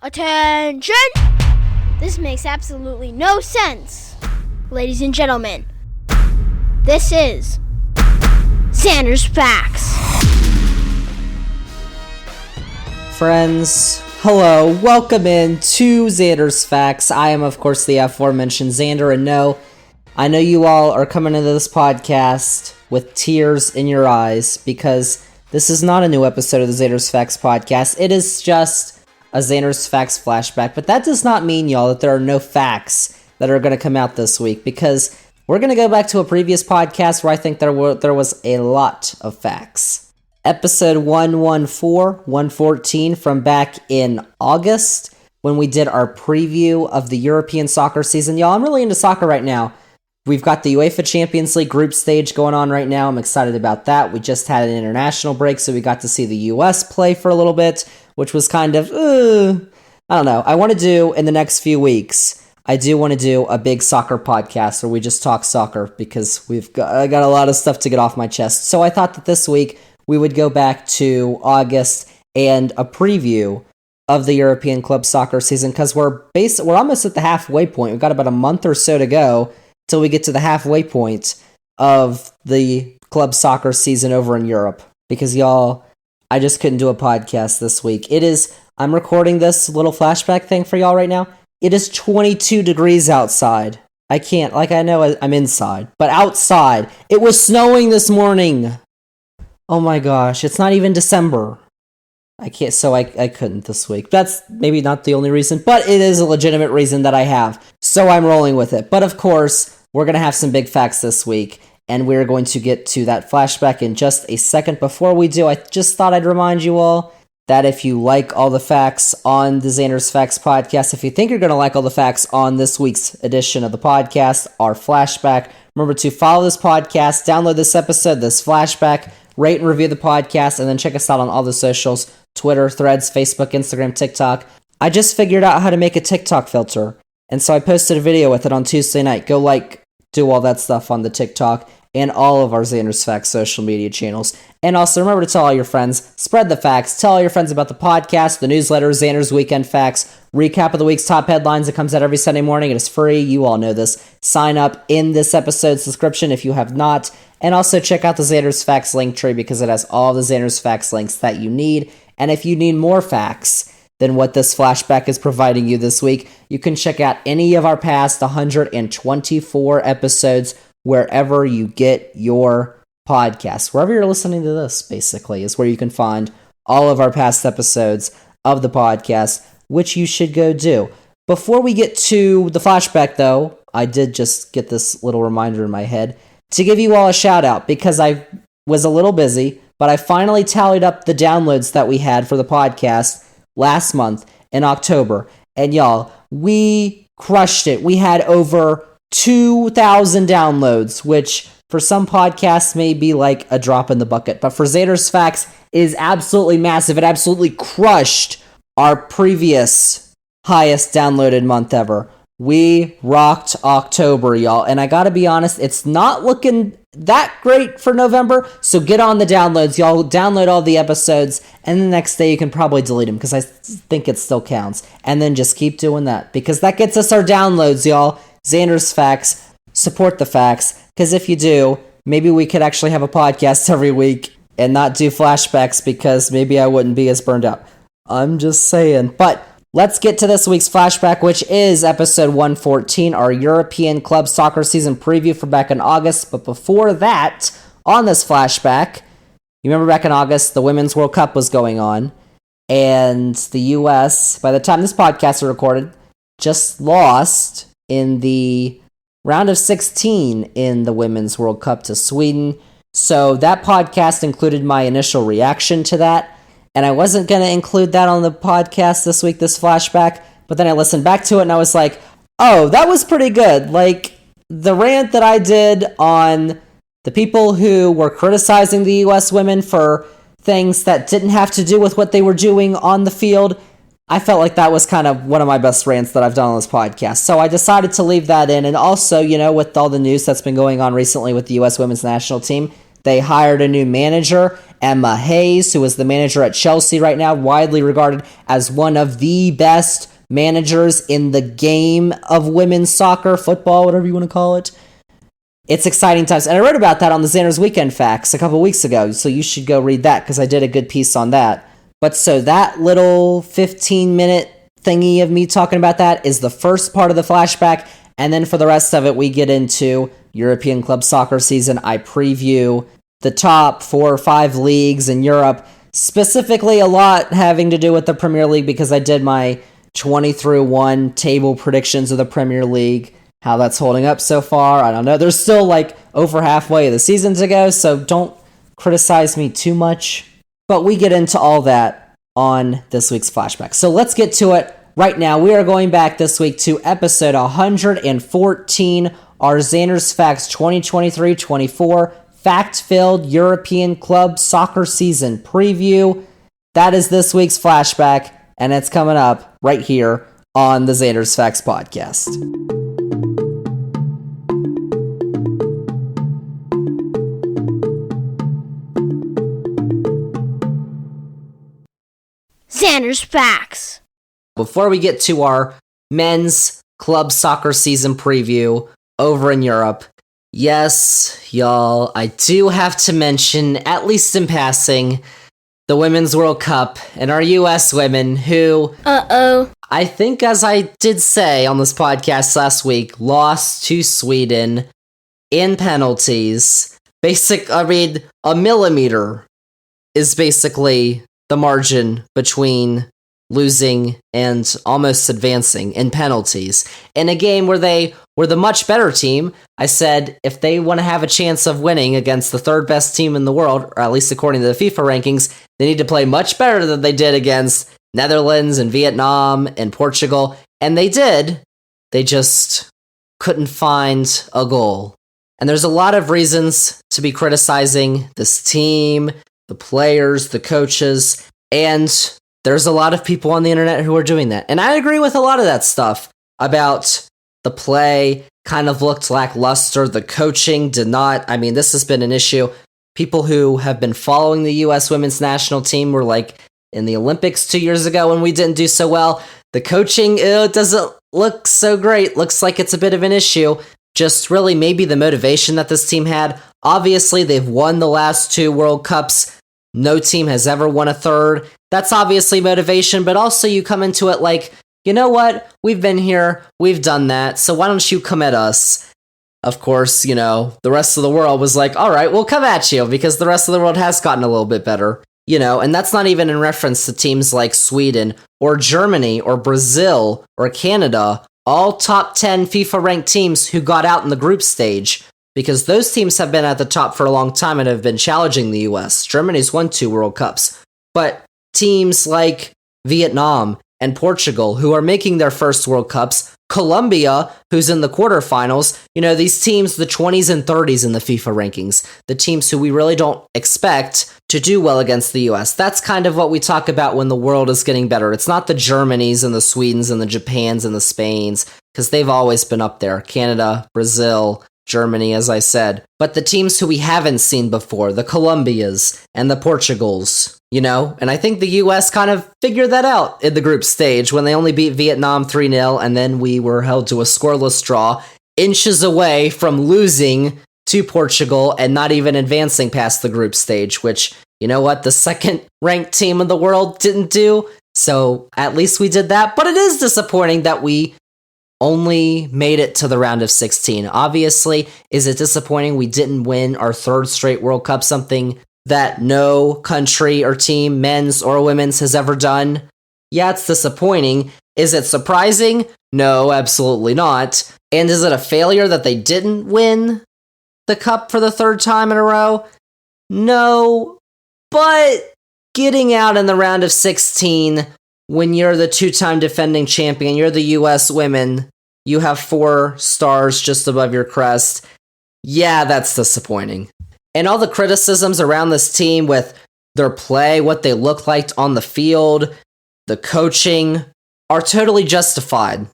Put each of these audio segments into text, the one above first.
Attention! This makes absolutely no sense. Ladies and gentlemen, this is Zander's Facts. Friends, hello, welcome in to Zander's Facts. I am, of course, the aforementioned Zander, and no, I know you all are coming into this podcast with tears in your eyes because this is not a new episode of the Zander's Facts podcast. It is just a Zander's Facts flashback, but that does not mean, y'all, that there are no facts that are going to come out this week, because we're going to go back to a previous podcast where I think there was a lot of facts. Episode 114 from back in August, when we did our preview of the European soccer season. Y'all, I'm really into soccer right now. We've got the UEFA Champions League group stage going on right now. I'm excited about that. We just had an international break, so we got to see the US play for a little bit, which was kind of, I don't know. I want to do, in the next few weeks, I do want to do a big soccer podcast where we just talk soccer, because I got a lot of stuff to get off my chest. So I thought that this week we would go back to August and a preview of the European club soccer season, because we're almost at the halfway point. We've got about a month or so to go till we get to the halfway point of the club soccer season over in Europe. Because y'all, I just couldn't do a podcast this week. I'm recording this little flashback thing for y'all right now. It is 22 degrees outside. I know I'm inside, but outside, it was snowing this morning. Oh my gosh, it's not even December. I couldn't this week. That's maybe not the only reason, but it is a legitimate reason that I have. So I'm rolling with it. But of course, we're going to have some big facts this week, and we're going to get to that flashback in just a second. Before we do, I just thought I'd remind you all that if you like all the facts on the Zander's Facts podcast, if you think you're going to like all the facts on this week's edition of the podcast, our flashback, remember to follow this podcast, download this episode, this flashback, rate and review the podcast, and then check us out on all the socials, Twitter, Threads, Facebook, Instagram, TikTok. I just figured out how to make a TikTok filter, and so I posted a video with it on Tuesday night. Go do all that stuff on the TikTok and all of our Zander's Facts social media channels. And also remember to tell all your friends, spread the facts, tell all your friends about the podcast, the newsletter, Zander's Weekend Facts, recap of the week's top headlines. It comes out every Sunday morning. It is free. You all know this. Sign up in this episode's description if you have not. And also check out the Zander's Facts link tree, because it has all the Zander's Facts links that you need. And if you need more facts than what this flashback is providing you this week, you can check out any of our past 124 episodes wherever you get your podcasts. Wherever you're listening to this, basically, is where you can find all of our past episodes of the podcast, which you should go do. Before we get to the flashback, though, I did just get this little reminder in my head to give you all a shout out, because I was a little busy, but I finally tallied up the downloads that we had for the podcast last month in October. And y'all, we crushed it. We had over 2,000 downloads, which for some podcasts may be like a drop in the bucket, but for Zander's Facts is absolutely massive. It absolutely crushed our previous highest downloaded month ever. We rocked October, y'all, and I gotta be honest, it's not looking that great for November, so get on the downloads, y'all. Download all the episodes, and the next day you can probably delete them, because I think it still counts, and then just keep doing that, because that gets us our downloads, y'all. Zander's Facts, support the facts, because if you do, maybe we could actually have a podcast every week and not do flashbacks, because maybe I wouldn't be as burned out. I'm just saying. But let's get to this week's flashback, which is episode 114, our European club soccer season preview for back in August. But before that, on this flashback, you remember back in August, the Women's World Cup was going on, and the U.S., by the time this podcast was recorded, just lost in the round of 16 in the Women's World Cup to Sweden. So that podcast included my initial reaction to that. And I wasn't going to include that on the podcast this week, this flashback. But then I listened back to it and I was like, oh, that was pretty good. Like, the rant that I did on the people who were criticizing the U.S. women for things that didn't have to do with what they were doing on the field, I felt like that was kind of one of my best rants that I've done on this podcast. So I decided to leave that in. And also, with all the news that's been going on recently with the U.S. women's national team, they hired a new manager, Emma Hayes, who is the manager at Chelsea right now, widely regarded as one of the best managers in the game of women's soccer, football, whatever you want to call it. It's exciting times. And I wrote about that on the Zander's Weekend Facts a couple weeks ago, so you should go read that because I did a good piece on that. But so that little 15-minute thingy of me talking about that is the first part of the flashback, and then for the rest of it, we get into European club soccer season. I preview the top 4 or 5 leagues in Europe, specifically a lot having to do with the Premier League because I did my 20-1 table predictions of the Premier League. How that's holding up so far, I don't know. There's still like over halfway of the season to go, so don't criticize me too much. But we get into all that on this week's flashback. So let's get to it right now. We are going back this week to episode 114, our Zander's Facts 2023-24 fact-filled European club soccer season preview. That is this week's flashback, and it's coming up right here on the Zander's Facts podcast. Zander's Facts. Before we get to our men's club soccer season preview over in Europe, yes, y'all, I do have to mention, at least in passing, the Women's World Cup and our U.S. women who, I think as I did say on this podcast last week, lost to Sweden in penalties. A millimeter is basically the margin between losing and almost advancing in penalties. In a game where they were the much better team, I said if they want to have a chance of winning against the third best team in the world, or at least according to the FIFA rankings, they need to play much better than they did against Netherlands and Vietnam and Portugal. And they did. They just couldn't find a goal. And there's a lot of reasons to be criticizing this team, the players, the coaches, and there's a lot of people on the internet who are doing that. And I agree with a lot of that stuff about the play kind of looked lackluster. The coaching did not. I mean, this has been an issue. People who have been following the U.S. women's national team were like in the Olympics 2 years ago when we didn't do so well. The coaching doesn't look so great. Looks like it's a bit of an issue. Just really maybe the motivation that this team had. Obviously, they've won the last 2 World Cups. No team has ever won a third. That's obviously motivation, but also you come into it like, you know what? We've been here. We've done that. So why don't you come at us? Of course, the rest of the world was like, all right, we'll come at you because the rest of the world has gotten a little bit better. And that's not even in reference to teams like Sweden or Germany or Brazil or Canada, all top 10 FIFA ranked teams who got out in the group stage. Because those teams have been at the top for a long time and have been challenging the U.S. Germany's won 2 World Cups. But teams like Vietnam and Portugal, who are making their first World Cups, Colombia, who's in the quarterfinals, these teams, the 20s and 30s in the FIFA rankings, the teams who we really don't expect to do well against the U.S. That's kind of what we talk about when the world is getting better. It's not the Germanys and the Swedens and the Japans and the Spains, because they've always been up there. Canada, Brazil, Germany, as I said. But the teams who we haven't seen before, the Colombias and the Portugals, and I think the U.S. kind of figured that out in the group stage when they only beat Vietnam 3-0, and then we were held to a scoreless draw, inches away from losing to Portugal and not even advancing past the group stage, which, the second-ranked team in the world didn't do. So at least we did that. But it is disappointing that we only made it to the round of 16. Obviously, is it disappointing we didn't win our 3rd straight World Cup, something that no country or team, men's or women's, has ever done? Yeah, it's disappointing. Is it surprising? No, absolutely not. And is it a failure that they didn't win the cup for the 3rd time in a row? No, but getting out in the round of 16 when you're the 2-time defending champion, you're the U.S. women, you have 4 stars just above your crest. Yeah, that's disappointing. And all the criticisms around this team with their play, what they look like on the field, the coaching, are totally justified.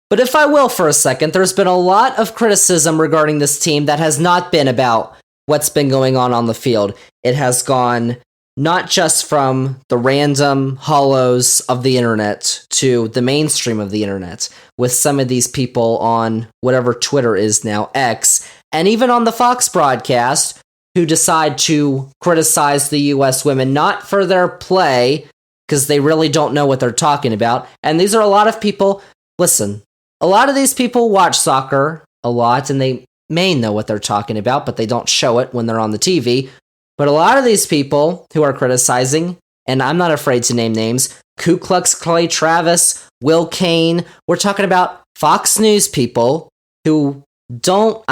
But if I will for a second, there's been a lot of criticism regarding this team that has not been about what's been going on the field. It has gone not just from the random hollows of the internet to the mainstream of the internet, with some of these people on whatever Twitter is now, X, and even on the Fox broadcast, who decide to criticize the U.S. women, not for their play, because they really don't know what they're talking about. And these are a lot of people, listen, a lot of these people watch soccer a lot, and they may know what they're talking about, but they don't show it when they're on the TV. But a lot of these people who are criticizing, and I'm not afraid to name names, Ku Klux Clay Travis, Will Kane, we're talking about Fox News people who don't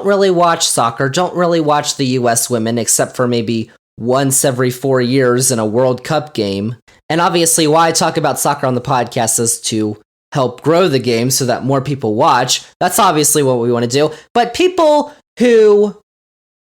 really watch soccer, don't really watch the U.S. women, except for maybe once every 4 years in a World Cup game. And obviously why I talk about soccer on the podcast is to help grow the game so that more people watch. That's obviously what we want to do. But people who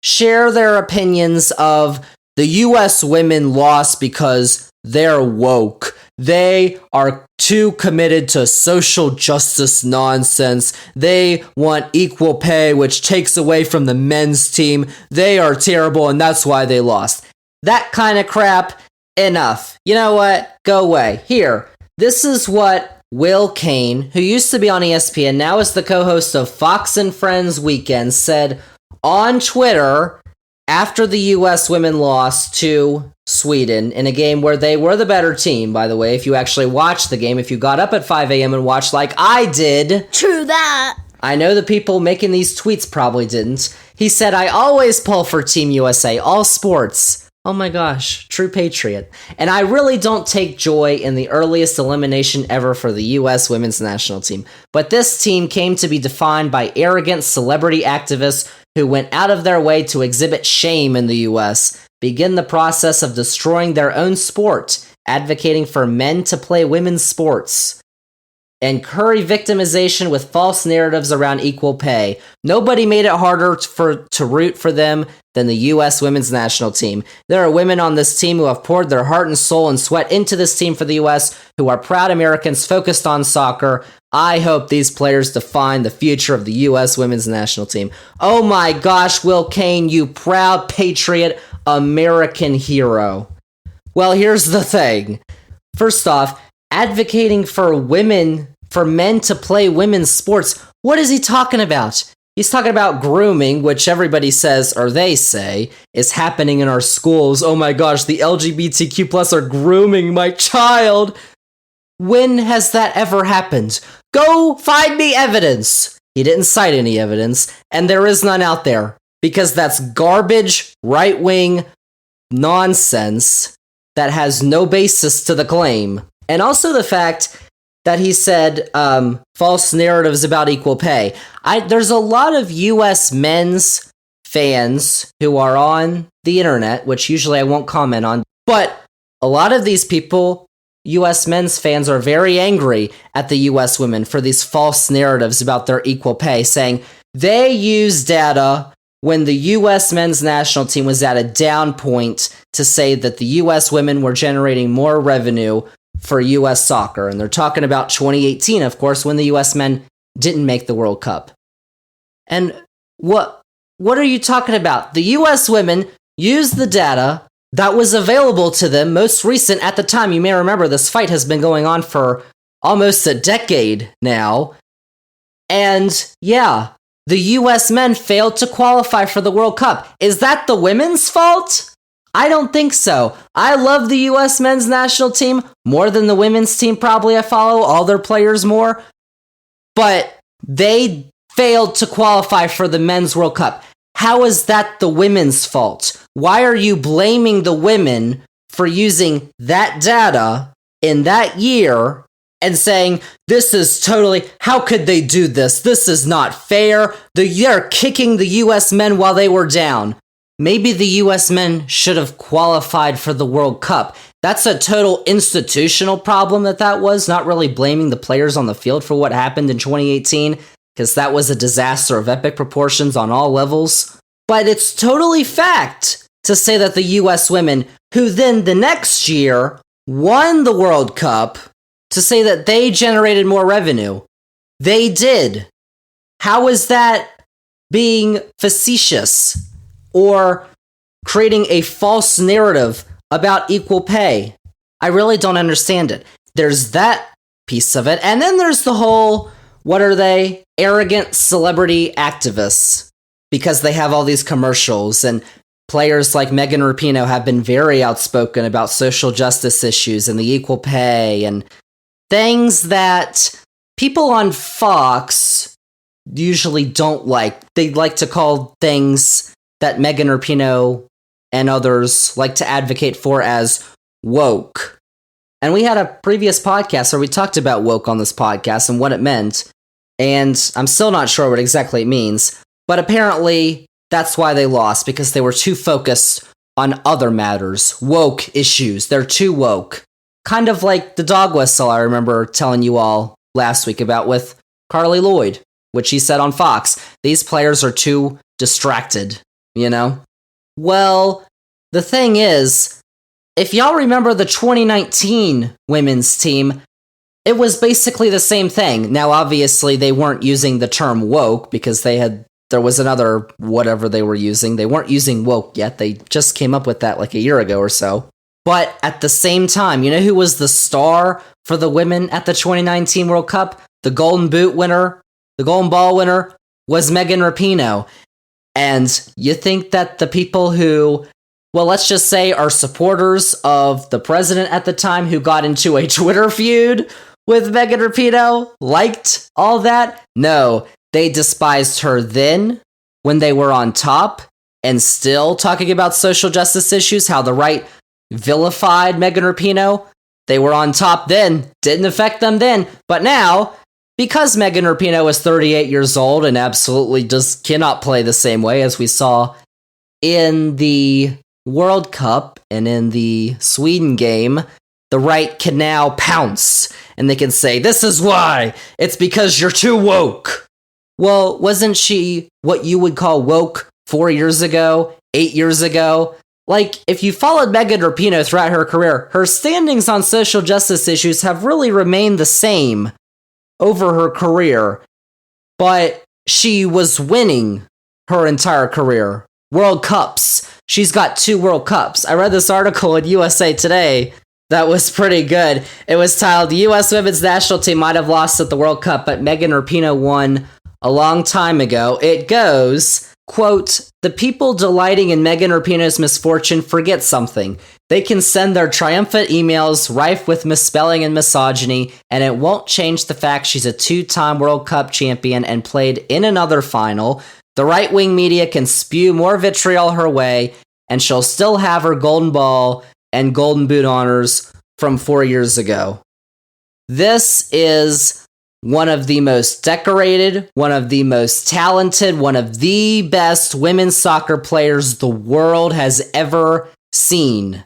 share their opinions of the U.S. women lost because they're woke. They are too committed to social justice nonsense. They want equal pay, which takes away from the men's team. They are terrible, and that's why they lost. That kind of crap, enough. You know what? Go away. Here, this is what Will Kane, who used to be on ESPN, now is the co-host of Fox and Friends Weekend, said on Twitter after the U.S. women lost to Sweden in a game where they were the better team, by the way. If you actually watched the game, if you got up at 5 a.m. and watched like I did. True that. I know the people making these tweets probably didn't. He said, I always pull for Team USA, all sports. Oh my gosh, true patriot. And I really don't take joy in the earliest elimination ever for the U.S. women's national team. But this team came to be defined by arrogant celebrity activists who went out of their way to exhibit shame in the U.S., begin the process of destroying their own sport, advocating for men to play women's sports, and curry victimization with false narratives around equal pay. Nobody made it harder to root for them than the U.S. women's national team. There are women on this team who have poured their heart and soul and sweat into this team for the U.S., who are proud Americans focused on soccer. I hope these players define the future of the U.S. women's national team. Oh my gosh, Will Kane, you proud patriot American hero. Well, here's the thing. First off, advocating for men to play women's sports. What is he talking about? He's talking about grooming, which everybody says, or they say, is happening in our schools. Oh my gosh, the LGBTQ plus are grooming my child. When has that ever happened? Go find me evidence. He didn't cite any evidence, and there is none out there, because that's garbage, right-wing nonsense that has no basis to the claim. And also the fact that he said false narratives about equal pay. There's a lot of U.S. men's fans who are on the internet, which usually I won't comment on, but a lot of these people, U.S. men's fans, are very angry at the U.S. women for these false narratives about their equal pay, saying they use data when the U.S. men's national team was at a down point to say that the U.S. women were generating more revenue for U.S. soccer. And they're talking about 2018, of course, when the U.S. men didn't make the World Cup. And what are you talking about? The U.S. women used the data that was available to them, most recent at the time. You may remember this fight has been going on for almost a decade now. And yeah, the U.S. men failed to qualify for the World Cup. Is that the women's fault? I don't think so. I love the U.S. men's national team more than the women's team, probably. I follow all their players more. But they failed to qualify for the men's World Cup. How is that the women's fault? Why are you blaming the women for using that data in that year and saying, this is totally, how could they do this? This is not fair. They're kicking the U.S. men while they were down. Maybe the U.S. men should have qualified for the World Cup. That's a total institutional problem that was, not really blaming the players on the field for what happened in 2018, because that was a disaster of epic proportions on all levels. But it's totally fact to say that the U.S. women, who then the next year won the World Cup, to say that they generated more revenue. They did. How is that being facetious? or creating a false narrative about equal pay. I really don't understand it. There's that piece of it. And then there's the whole, what are they? Arrogant celebrity activists. Because they have all these commercials, and players like Megan Rapinoe have been very outspoken about social justice issues and the equal pay and things that people on Fox usually don't like. They like to call things that Megan Rapinoe and others like to advocate for as woke. And we had a previous podcast where we talked about woke on this podcast and what it meant. And I'm still not sure what exactly it means. But apparently, that's why they lost, because they were too focused on other matters. Woke issues. They're too woke. Kind of like the dog whistle I remember telling you all last week about with Carly Lloyd, which he said on Fox. These players are too distracted, you know? Well, the thing is, if y'all remember the 2019 women's team, it was basically the same thing. Now, obviously, they weren't using the term woke because there was another whatever they were using. They weren't using woke yet. They just came up with that like a year ago or so. But at the same time, you know who was the star for the women at the 2019 World Cup? The Golden Boot winner, the Golden Ball winner was Megan Rapinoe. And you think that the people who, well, let's just say are supporters of the president at the time who got into a Twitter feud with Megan Rapinoe liked all that? No, they despised her then when they were on top and still talking about social justice issues, how the right vilified Megan Rapinoe. They were on top then, didn't affect them then, but now, because Megan Rapinoe is 38 years old and absolutely just cannot play the same way as we saw in the World Cup and in the Sweden game, the right can now pounce and they can say, this is why, it's because you're too woke. Well, wasn't she what you would call woke 4 years ago, 8 years ago? Like, if you followed Megan Rapinoe throughout her career, her standings on social justice issues have really remained the same over her career. But she was winning her entire career. World Cups. She's got 2 World Cups. I read this article in USA Today that was pretty good. It was titled, the U.S. Women's National Team might have lost at the World Cup, but Megan Rapinoe won a long time ago. It goes, quote, the people delighting in Megan Rapinoe's misfortune forget something. They can send their triumphant emails rife with misspelling and misogyny, and it won't change the fact she's a 2-time World Cup champion and played in another final. The right-wing media can spew more vitriol her way, and she'll still have her golden ball and golden boot honors from 4 years ago. This is one of the most decorated, one of the most talented, one of the best women's soccer players the world has ever seen.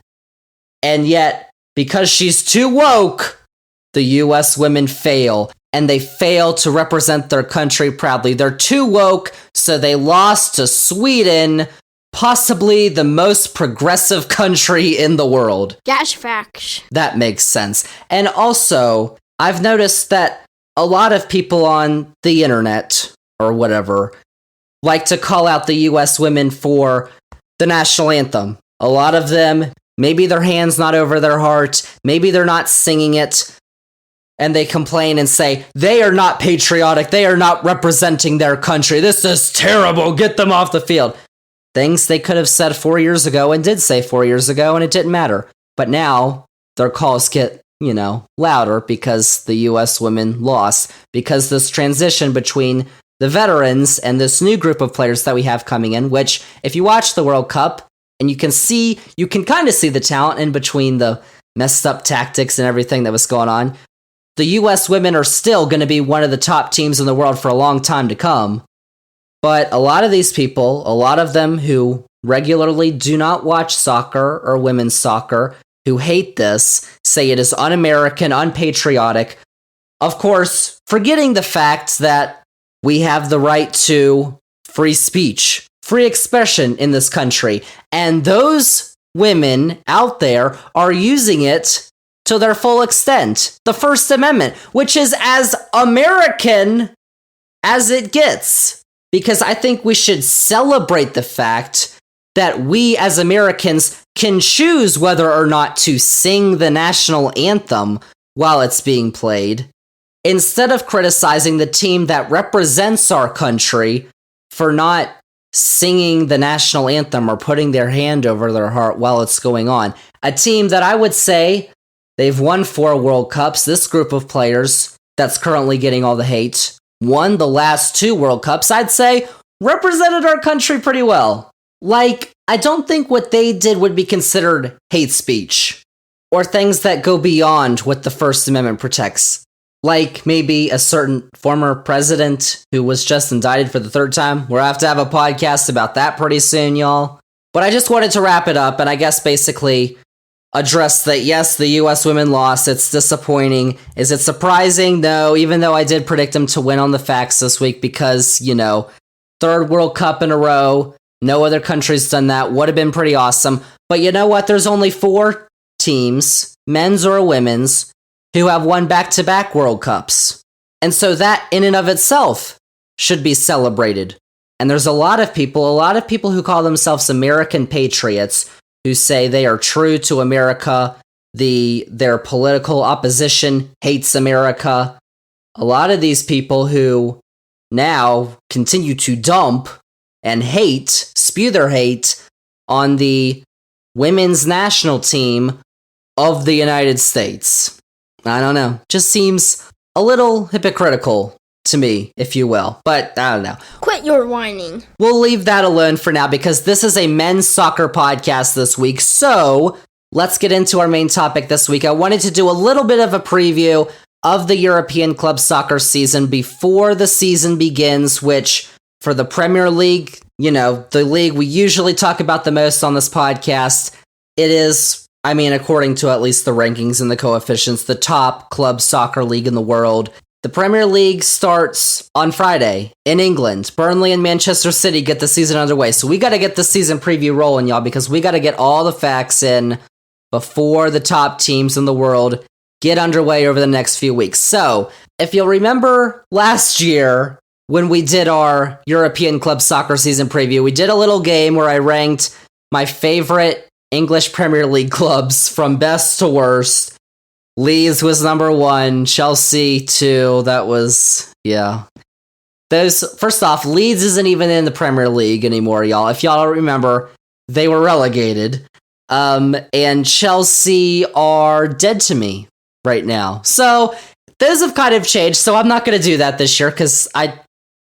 And yet, because she's too woke, the US women fail. And they fail to represent their country proudly. They're too woke, so they lost to Sweden, possibly the most progressive country in the world. That's facts. That makes sense. And also, I've noticed that a lot of people on the internet, or whatever, like to call out the US women for the national anthem. A lot of them, maybe their hand's not over their heart, maybe they're not singing it, and they complain and say, they are not patriotic, they are not representing their country, this is terrible, get them off the field. Things they could have said 4 years ago and did say 4 years ago, and it didn't matter. But now, their calls get, louder because the US women lost, because this transition between the veterans and this new group of players that we have coming in, which, if you watch the World Cup, and you can kind of see the talent in between the messed up tactics and everything that was going on, the US women are still going to be one of the top teams in the world for a long time to come. But a lot of these people, a lot of them who regularly do not watch soccer or women's soccer, who hate this, say it is un-American, unpatriotic, of course, forgetting the fact that we have the right to free speech, free expression in this country, and those women out there are using it to their full extent. The First Amendment, which is as American as it gets. Because I think we should celebrate the fact that we as Americans can choose whether or not to sing the national anthem while it's being played, instead of criticizing the team that represents our country for not singing the national anthem or putting their hand over their heart while it's going on. A team that I would say they've won 4 World Cups. This group of players that's currently getting all the hate won the last 2 World Cups. I'd say represented our country pretty well. Like, I don't think what they did would be considered hate speech or things that go beyond what the First Amendment protects. Like maybe a certain former president who was just indicted for the 3rd time. We'll have to have a podcast about that pretty soon, y'all. But I just wanted to wrap it up and I guess basically address that, yes, the U.S. women lost. It's disappointing. Is it surprising? No, even though I did predict them to win on the facts this week because, 3rd World Cup in a row. No other country's done that. Would have been pretty awesome. But you know what? There's only 4 teams, men's or women's, who have won back-to-back World Cups. And so that in and of itself should be celebrated. And there's a lot of people who call themselves American patriots who say they are true to America. Their political opposition hates America. A lot of these people who now continue to dump and spew their hate on the women's national team of the United States. I don't know. Just seems a little hypocritical to me, if you will. But I don't know. Quit your whining. We'll leave that alone for now because this is a men's soccer podcast this week. So let's get into our main topic this week. I wanted to do a little bit of a preview of the European club soccer season before the season begins, which for the Premier League, the league we usually talk about the most on this podcast, it is, according to at least the rankings and the coefficients, the top club soccer league in the world. The Premier League starts on Friday in England. Burnley and Manchester City get the season underway. So we got to get the season preview rolling, y'all, because we got to get all the facts in before the top teams in the world get underway over the next few weeks. So if you'll remember last year when we did our European club soccer season preview, we did a little game where I ranked my favorite English Premier League clubs from best to worst. Leeds was number 1, Chelsea 2, that was, yeah. First off, Leeds isn't even in the Premier League anymore, y'all. If y'all don't remember, they were relegated. And Chelsea are dead to me right now. So, those have kind of changed, so I'm not going to do that this year, because I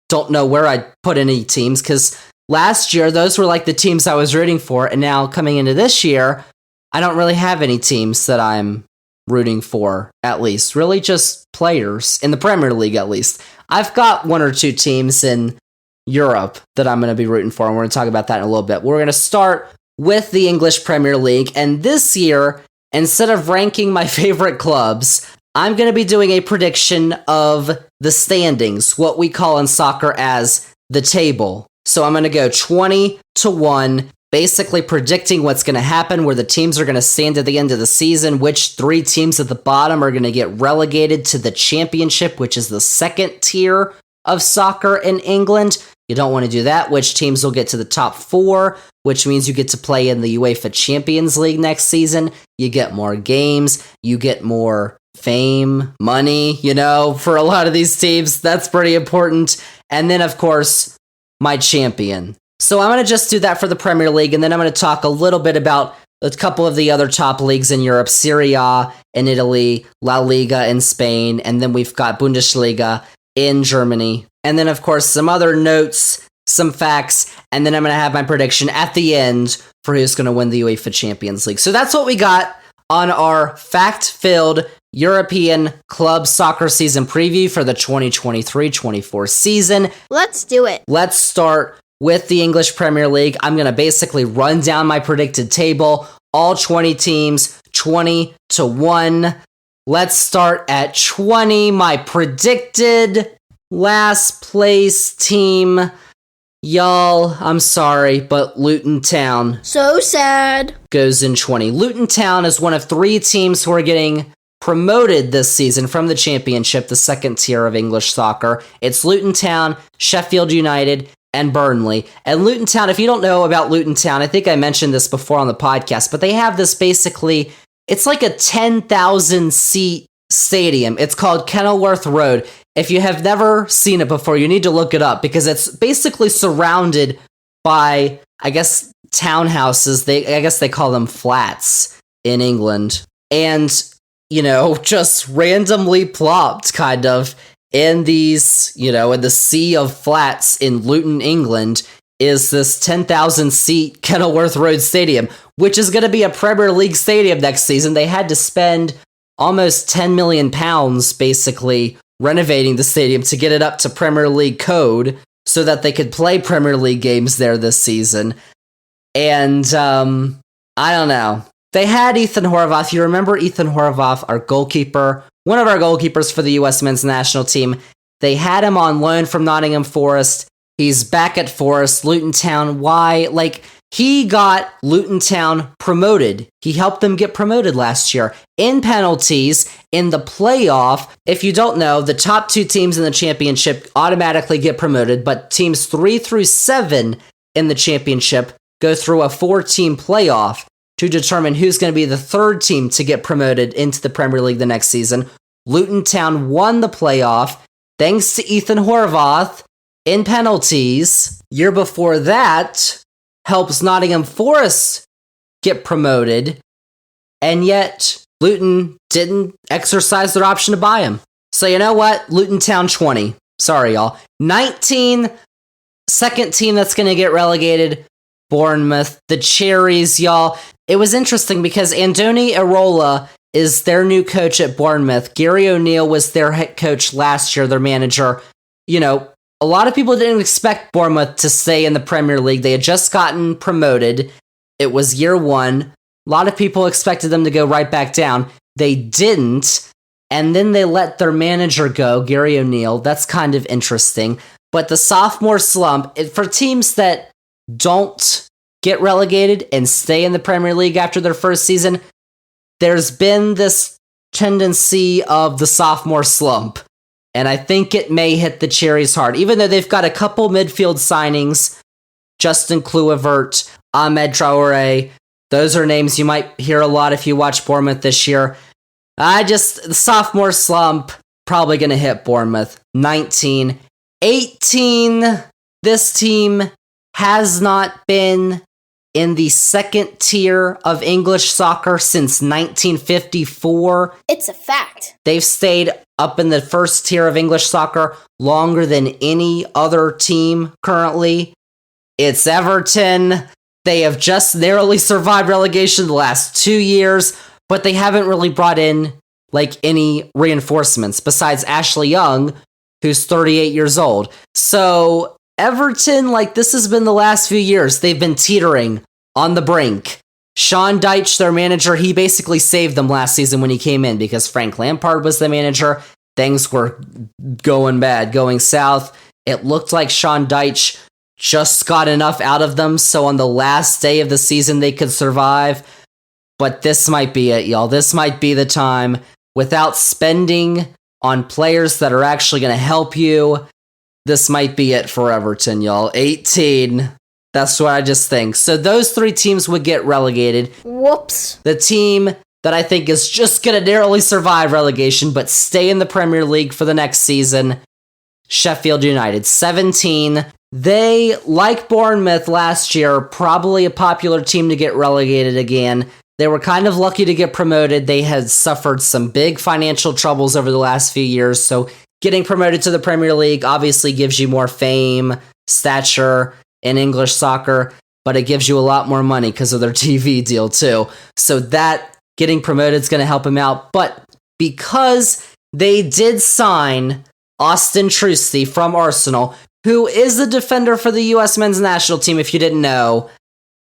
don't know where I'd put any teams, because last year, those were like the teams I was rooting for, and now coming into this year, I don't really have any teams that I'm rooting for, at least. Really just players, in the Premier League at least. I've got 1 or 2 teams in Europe that I'm going to be rooting for, and we're going to talk about that in a little bit. We're going to start with the English Premier League, and this year, instead of ranking my favorite clubs, I'm going to be doing a prediction of the standings, what we call in soccer as the table. So I'm going to go 20-1, basically predicting what's going to happen, where the teams are going to stand at the end of the season, which 3 teams at the bottom are going to get relegated to the Championship, which is the 2nd tier of soccer in England. You don't want to do that. Which teams will get to the top 4, which means you get to play in the UEFA Champions League next season. You get more games, you get more fame, money, for a lot of these teams. That's pretty important. And then, of course, my champion. So I'm going to just do that for the Premier League, and then I'm going to talk a little bit about a couple of the other top leagues in Europe, Serie A in Italy, La Liga in Spain, and then we've got Bundesliga in Germany. And then, of course, some other notes, some facts, and then I'm going to have my prediction at the end for who's going to win the UEFA Champions League. So that's what we got on our fact-filled European club soccer season preview for the 2023-24 season. Let's do it. Let's start with the English Premier League. I'm going to basically run down my predicted table, all 20 teams, 20-1. Let's start at 20. My predicted last place team, y'all, I'm sorry, but Luton Town. So sad. Goes in 20. Luton Town is one of 3 teams who are getting promoted this season from the Championship, the 2nd tier of English soccer. It's Luton Town, Sheffield United, and Burnley. And Luton Town, if you don't know about Luton Town, I think I mentioned this before on the podcast, but they have this basically, it's like a 10,000 seat stadium. It's called Kenilworth Road. If you have never seen it before, you need to look it up because it's basically surrounded by, I guess, townhouses. I guess they call them flats in England. And, just randomly plopped kind of in these, in the sea of flats in Luton, England, is this 10,000 seat Kenilworth Road Stadium, which is going to be a Premier League stadium next season. They had to spend almost £10 million basically renovating the stadium to get it up to Premier League code so that they could play Premier League games there this season. And I don't know. They had Ethan Horvath. You remember Ethan Horvath, our goalkeeper, one of our goalkeepers for the US men's national team. They had him on loan from Nottingham Forest. He's back at Forest. Luton Town. Why? He got Luton Town promoted. He helped them get promoted last year. In penalties, in the playoff, if you don't know, the top 2 teams in the championship automatically get promoted, but teams 3 through 7 in the championship go through a 4-team playoff to determine who's going to be the 3rd team to get promoted into the Premier League the next season. Luton Town won the playoff thanks to Ethan Horvath in penalties. Year before that helps Nottingham Forest get promoted, and yet Luton didn't exercise their option to buy him. So you know what? Luton Town 20. Sorry, y'all. 19, second team that's going to get relegated, Bournemouth. The Cherries, y'all. It was interesting because Andoni Iraola is their new coach at Bournemouth. Gary O'Neill was their head coach last year, their manager. A lot of people didn't expect Bournemouth to stay in the Premier League. They had just gotten promoted. It was year 1. A lot of people expected them to go right back down. They didn't. And then they let their manager go, Gary O'Neill. That's kind of interesting. But the sophomore slump, for teams that don't get relegated and stay in the Premier League after their first season, there's been this tendency of the sophomore slump. And I think it may hit the Cherries hard, even though they've got a couple midfield signings. Justin Kluivert, Ahmed Traore. Those are names you might hear a lot if you watch Bournemouth this year. The sophomore slump, probably going to hit Bournemouth. 19. 18. This team has not been in the second tier of English soccer since 1954. It's a fact. They've stayed up in the first tier of English soccer longer than any other team currently. It's Everton. They have just narrowly survived relegation the last 2 years, but they haven't really brought in any reinforcements besides Ashley Young, who's 38 years old. So Everton, this has been the last few years. They've been teetering on the brink. Sean Dyche, their manager, he basically saved them last season when he came in because Frank Lampard was the manager. Things were going bad, going south. It looked like Sean Dyche just got enough out of them so on the last day of the season they could survive. But this might be it, y'all. This might be the time. Without spending on players that are actually going to help you, this might be it for Everton, y'all. 18. That's what I just think. So those 3 teams would get relegated. Whoops. The team that I think is just going to narrowly survive relegation but stay in the Premier League for the next season, Sheffield United. 17. They, like Bournemouth last year, probably a popular team to get relegated again. They were kind of lucky to get promoted. They had suffered some big financial troubles over the last few years, so getting promoted to the Premier League obviously gives you more fame, stature in English soccer, but it gives you a lot more money because of their TV deal too. So that getting promoted is going to help him out. But because they did sign Austin Trusty from Arsenal, who is the defender for the US men's national team, if you didn't know,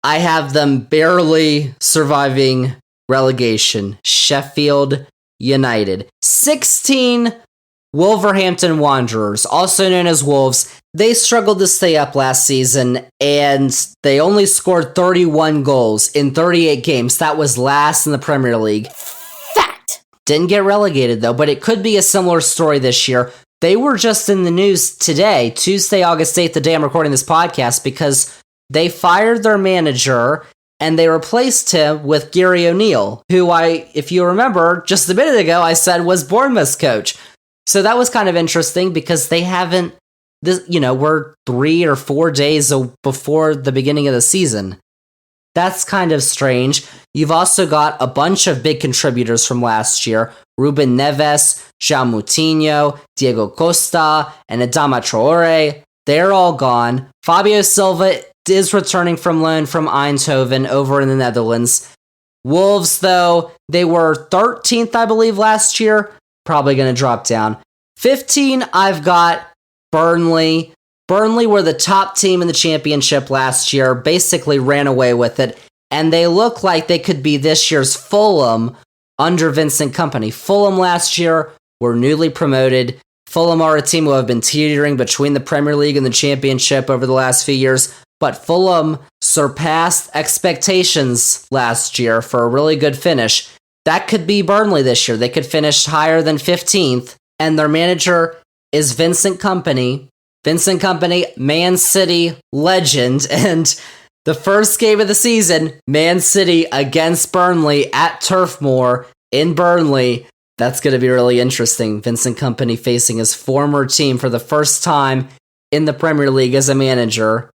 I have them barely surviving relegation. Sheffield United. 16, Wolverhampton Wanderers, also known as Wolves. They struggled to stay up last season, and they only scored 31 goals in 38 games. That was last in the Premier League. Fact. Didn't get relegated, though, but it could be a similar story this year. They were just in the news today, Tuesday, August 8th, the day I'm recording this podcast, because they fired their manager and they replaced him with Gary O'Neill, who if you remember, just a minute ago, I said was Bournemouth's coach. So that was kind of interesting because they haven't, we're 3 or 4 days before the beginning of the season. That's kind of strange. You've also got a bunch of big contributors from last year. Ruben Neves, João Moutinho, Diego Costa, and Adama Traore. They're all gone. Fabio Silva is returning from loan from Eindhoven over in the Netherlands. Wolves, though, they were 13th, I believe, last year. Probably going to drop down. 15, I've got Burnley. Burnley were the top team in the championship last year, basically ran away with it, and they look like they could be this year's Fulham under Vincent Kompany. Fulham last year were newly promoted. Fulham are a team who have been teetering between the Premier League and the championship over the last few years, but Fulham surpassed expectations last year for a really good finish. That could be Burnley this year. They could finish higher than 15th, and their manager is Vincent Kompany. Vincent Kompany, Man City legend, and the first game of the season, Man City against Burnley at Turf Moor in Burnley. That's going to be really interesting. Vincent Kompany facing his former team for the first time in the Premier League as a manager.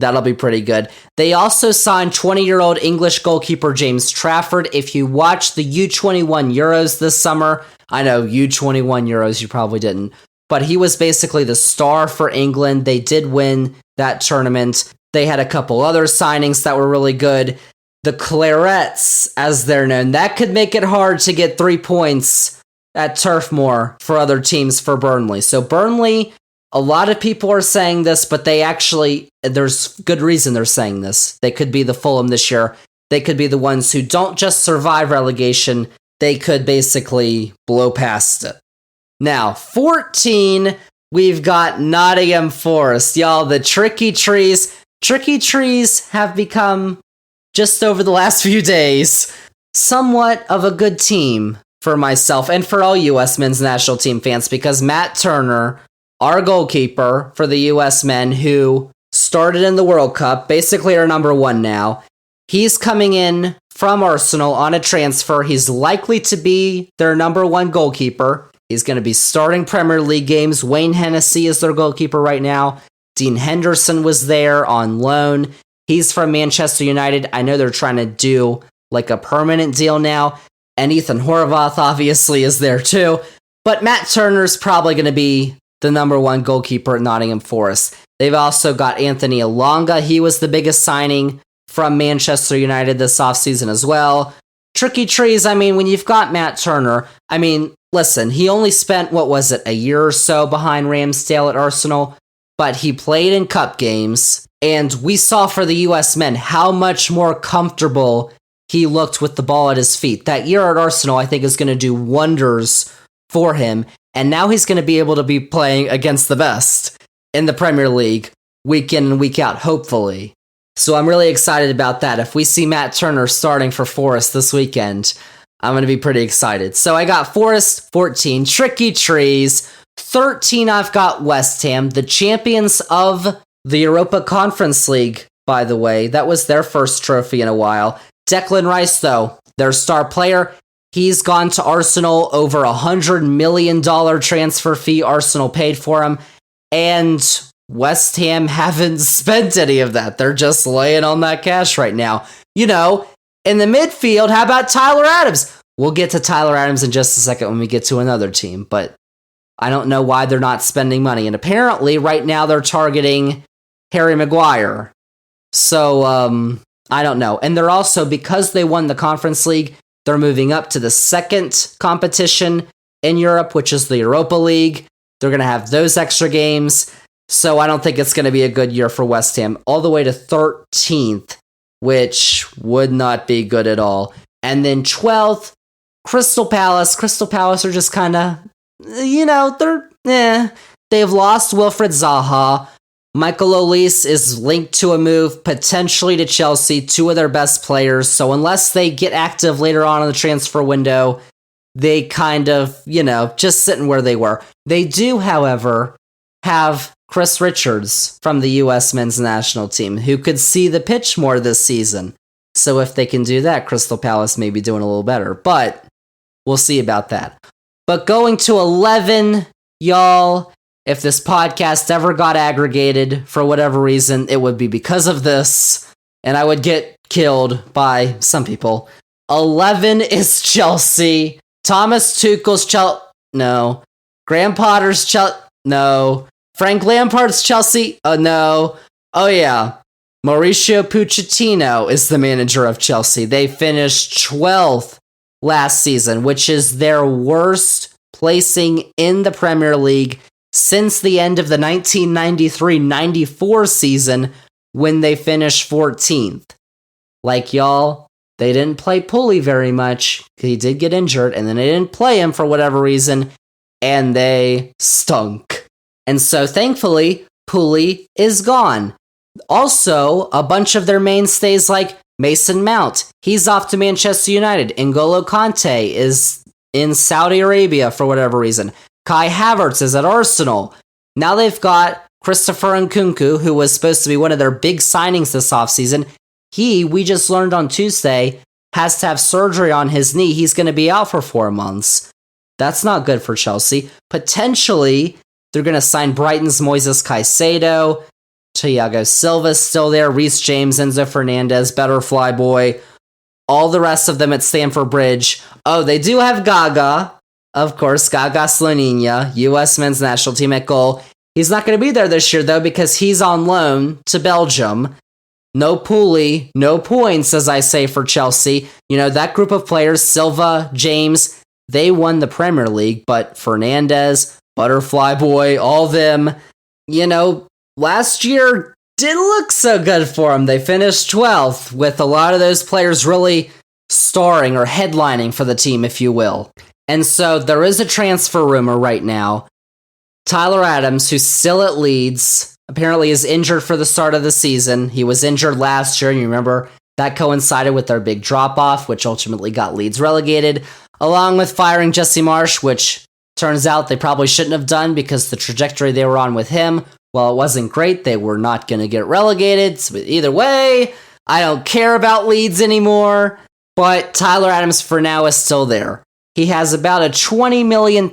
That'll be pretty good. They also signed 20-year-old English goalkeeper James Trafford. If you watched the U21 Euros this summer, I know U21 Euros you probably didn't, but he was basically the star for England. They did win that tournament. They had a couple other signings that were really good. The Clarets, as they're known, that could make it hard to get 3 points at Turf Moor for other teams for Burnley. So Burnley, a lot of people are saying this, but there's good reason they're saying this. They could be the Fulham this year. They could be the ones who don't just survive relegation, they could basically blow past it. Now, 14, we've got Nottingham Forest. Y'all, the Tricky Trees. Tricky Trees have become, just over the last few days, somewhat of a good team for myself and for all U.S. men's national team fans, because Matt Turner, our goalkeeper for the U.S. men, who started in the World Cup, basically our number one now, he's coming in from Arsenal on a transfer. He's likely to be their number one goalkeeper. He's going to be starting Premier League games. Wayne Hennessy is their goalkeeper right now. Dean Henderson was there on loan. He's from Manchester United. I know they're trying to do like a permanent deal now. And Ethan Horvath obviously is there too. But Matt Turner's probably going to be the number one goalkeeper at Nottingham Forest. They've also got Anthony Elanga. He was the biggest signing from Manchester United this offseason as well. Tricky Trees, when you've got Matt Turner, listen, he only spent, a year or so behind Ramsdale at Arsenal, but he played in cup games, and we saw for the US men how much more comfortable he looked with the ball at his feet. That year at Arsenal, I think, is going to do wonders for him, and now he's going to be able to be playing against the best in the Premier League week in and week out, hopefully. So I'm really excited about that. If we see Matt Turner starting for Forest this weekend, I'm going to be pretty excited. So I got Forest 14, Tricky Trees. 13, I've got West Ham, the champions of the Europa Conference League, by the way. That was their first trophy in a while. Declan Rice, though, their star player, he's gone to Arsenal, over $100 million transfer fee Arsenal paid for him, and West Ham haven't spent any of that. They're just laying on that cash right now. In the midfield, how about Tyler Adams? We'll get to Tyler Adams in just a second when we get to another team, but I don't know why they're not spending money. And apparently, right now, they're targeting Harry Maguire. So, I don't know. And they're also, because they won the Conference League, they're moving up to the second competition in Europe, which is the Europa League. They're going to have those extra games. So I don't think it's going to be a good year for West Ham. All the way to 13th, which would not be good at all. And then 12th, Crystal Palace. Crystal Palace are just kind of, They've lost Wilfred Zaha. Michael Olise is linked to a move potentially to Chelsea, two of their best players. So unless they get active later on in the transfer window, they kind of, just sitting where they were. They do, however, have Chris Richards from the U.S. men's national team, who could see the pitch more this season. So if they can do that, Crystal Palace may be doing a little better. But we'll see about that. But going to 11, y'all, if this podcast ever got aggregated for whatever reason, it would be because of this, and I would get killed by some people. 11 is Chelsea. Thomas Tuchel's Chelsea. No. Graham Potter's Chelsea. No. Frank Lampard's Chelsea. Oh, no. Oh, yeah. Mauricio Pochettino is the manager of Chelsea. They finished 12th last season, which is their worst placing in the Premier League since the end of the 1993-94 season when they finished 14th. Like, y'all, they didn't play Pulley very much. He did get injured, and then they didn't play him for whatever reason, and they stunk. And so, thankfully, Pulley is gone. Also, a bunch of their mainstays like Mason Mount, he's off to Manchester United. N'Golo Kante is in Saudi Arabia for whatever reason. Kai Havertz is at Arsenal. Now they've got Christopher Nkunku, who was supposed to be one of their big signings this offseason. We just learned on Tuesday, has to have surgery on his knee. He's going to be out for 4 months. That's not good for Chelsea. Potentially, they're going to sign Brighton's Moises Caicedo. Thiago Silva's still there. Reece James, Enzo Fernandez, Better Flyboy. All the rest of them at Stamford Bridge. Oh, they do have Gaga. Of course, Gaga Slonina, U.S. men's national team at goal. He's not going to be there this year, though, because he's on loan to Belgium. No Pulley, no points, as I say, for Chelsea. That group of players, Silva, James, they won the Premier League, but Fernandez, Butterfly Boy, all them, last year didn't look so good for them. They finished 12th, with a lot of those players really starring or headlining for the team, if you will. And so there is a transfer rumor right now. Tyler Adams, who's still at Leeds, apparently is injured for the start of the season. He was injured last year, and you remember that coincided with their big drop-off, which ultimately got Leeds relegated, along with firing Jesse Marsch, which turns out they probably shouldn't have done because the trajectory they were on with him, well, it wasn't great. They were not going to get relegated. So either way, I don't care about Leeds anymore, but Tyler Adams for now is still there. He has about a £20 million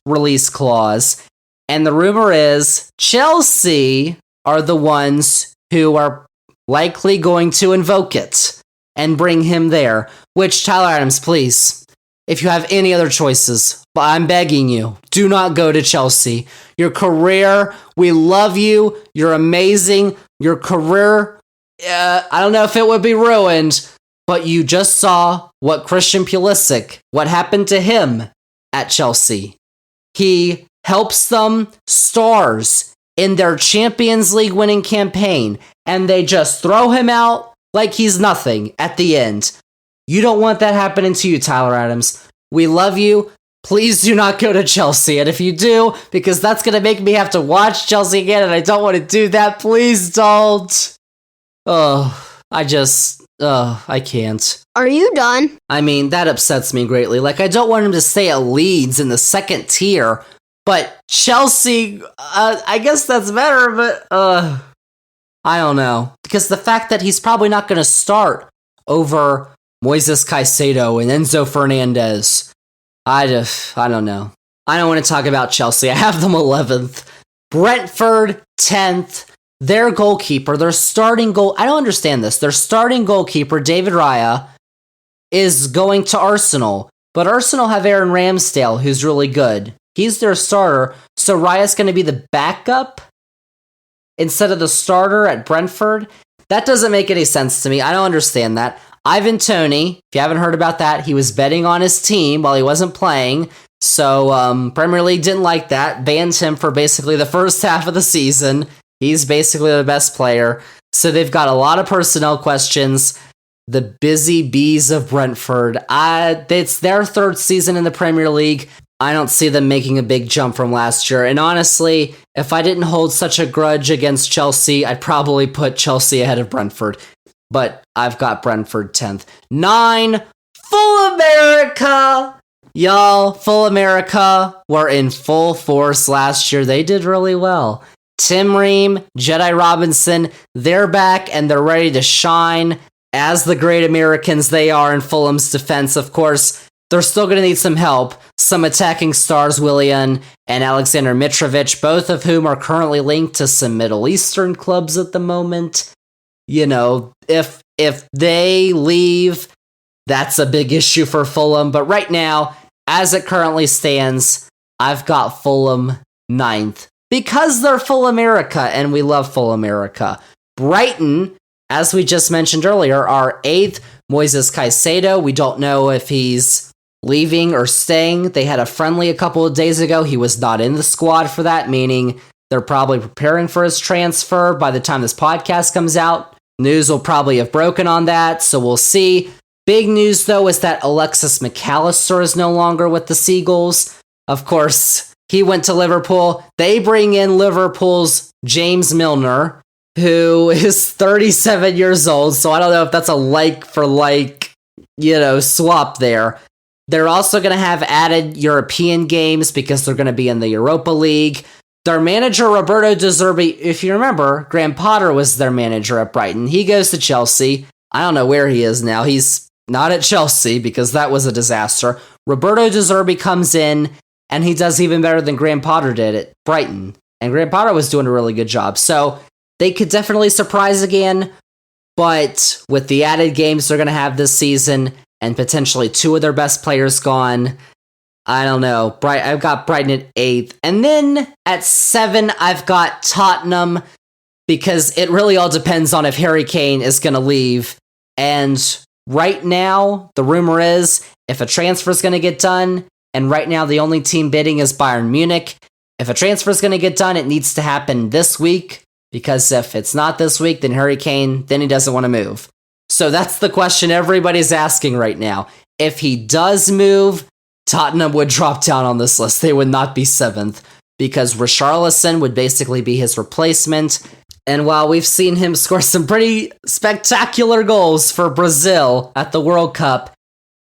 release clause, and the rumor is Chelsea are the ones who are likely going to invoke it and bring him there, which, Tyler Adams, please, if you have any other choices, I'm begging you, do not go to Chelsea. Your career, we love you, you're amazing, your career, I don't know if it would be ruined, but you just saw what Christian Pulisic, what happened to him at Chelsea. He helps them stars in their Champions League winning campaign, and they just throw him out like he's nothing at the end. You don't want that happening to you, Tyler Adams. We love you. Please do not go to Chelsea. And if you do, because that's going to make me have to watch Chelsea again, and I don't want to do that, please don't. I can't. Are you done? I mean, that upsets me greatly. Like, I don't want him to stay at Leeds in the second tier, but Chelsea, I guess that's better, but, I don't know. Because the fact that he's probably not going to start over Moises Caicedo and Enzo Fernandez, I don't know. I don't want to talk about Chelsea. I have them 11th. Brentford, 10th. Their goalkeeper, their starting goal, I don't understand this. Their starting goalkeeper, David Raya, is going to Arsenal. But Arsenal have Aaron Ramsdale, who's really good. He's their starter, so Raya's going to be the backup instead of the starter at Brentford. That doesn't make any sense to me. I don't understand that. Ivan Toney, if you haven't heard about that, he was betting on his team while he wasn't playing. So Premier League didn't like that, banned him for basically the first half of the season. He's basically the best player. So they've got a lot of personnel questions. The busy bees of Brentford. It's their third season in the Premier League. I don't see them making a big jump from last year. And honestly, if I didn't hold such a grudge against Chelsea, I'd probably put Chelsea ahead of Brentford. But I've got Brentford 10th. 9, Full America. Y'all, Full America were in full force last year. They did really well. Tim Ream, Jedi Robinson, they're back and they're ready to shine as the great Americans they are in Fulham's defense. Of course, they're still going to need some help. Some attacking stars, Willian and Alexander Mitrovic, both of whom are currently linked to some Middle Eastern clubs at the moment. You know, if they leave, that's a big issue for Fulham. But right now, as it currently stands, I've got Fulham 9th. Because they're Full America, and we love Full America. Brighton, as we just mentioned earlier, are 8th. Moises Caicedo, we don't know if he's leaving or staying. They had a friendly a couple of days ago. He was not in the squad for that, meaning they're probably preparing for his transfer by the time this podcast comes out. News will probably have broken on that, so we'll see. Big news, though, is that Alexis McAllister is no longer with the Seagulls. Of course, he went to Liverpool. They bring in Liverpool's James Milner, who is 37 years old, so I don't know if that's a like-for-like, swap there. They're also going to have added European games because they're going to be in the Europa League. Their manager, Roberto De Zerbi, if you remember, Graham Potter was their manager at Brighton. He goes to Chelsea. I don't know where he is now. He's not at Chelsea because that was a disaster. Roberto De Zerbi comes in, and he does even better than Graham Potter did at Brighton. And Graham Potter was doing a really good job. So they could definitely surprise again, but with the added games they're going to have this season, and potentially 2 of their best players gone, I don't know. I've got Brighton at 8th. And then at 7, I've got Tottenham, because it really all depends on if Harry Kane is going to leave. And right now, the rumor is, if a transfer is going to get done, and right now the only team bidding is Bayern Munich, if a transfer is going to get done, it needs to happen this week, because if it's not this week, then Harry Kane, then he doesn't want to move. So that's the question everybody's asking right now. If he does move, Tottenham would drop down on this list. They would not be 7th, because Richarlison would basically be his replacement. And while we've seen him score some pretty spectacular goals for Brazil at the World Cup,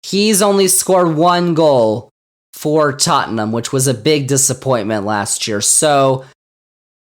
he's only scored 1 goal for Tottenham, which was a big disappointment last year. So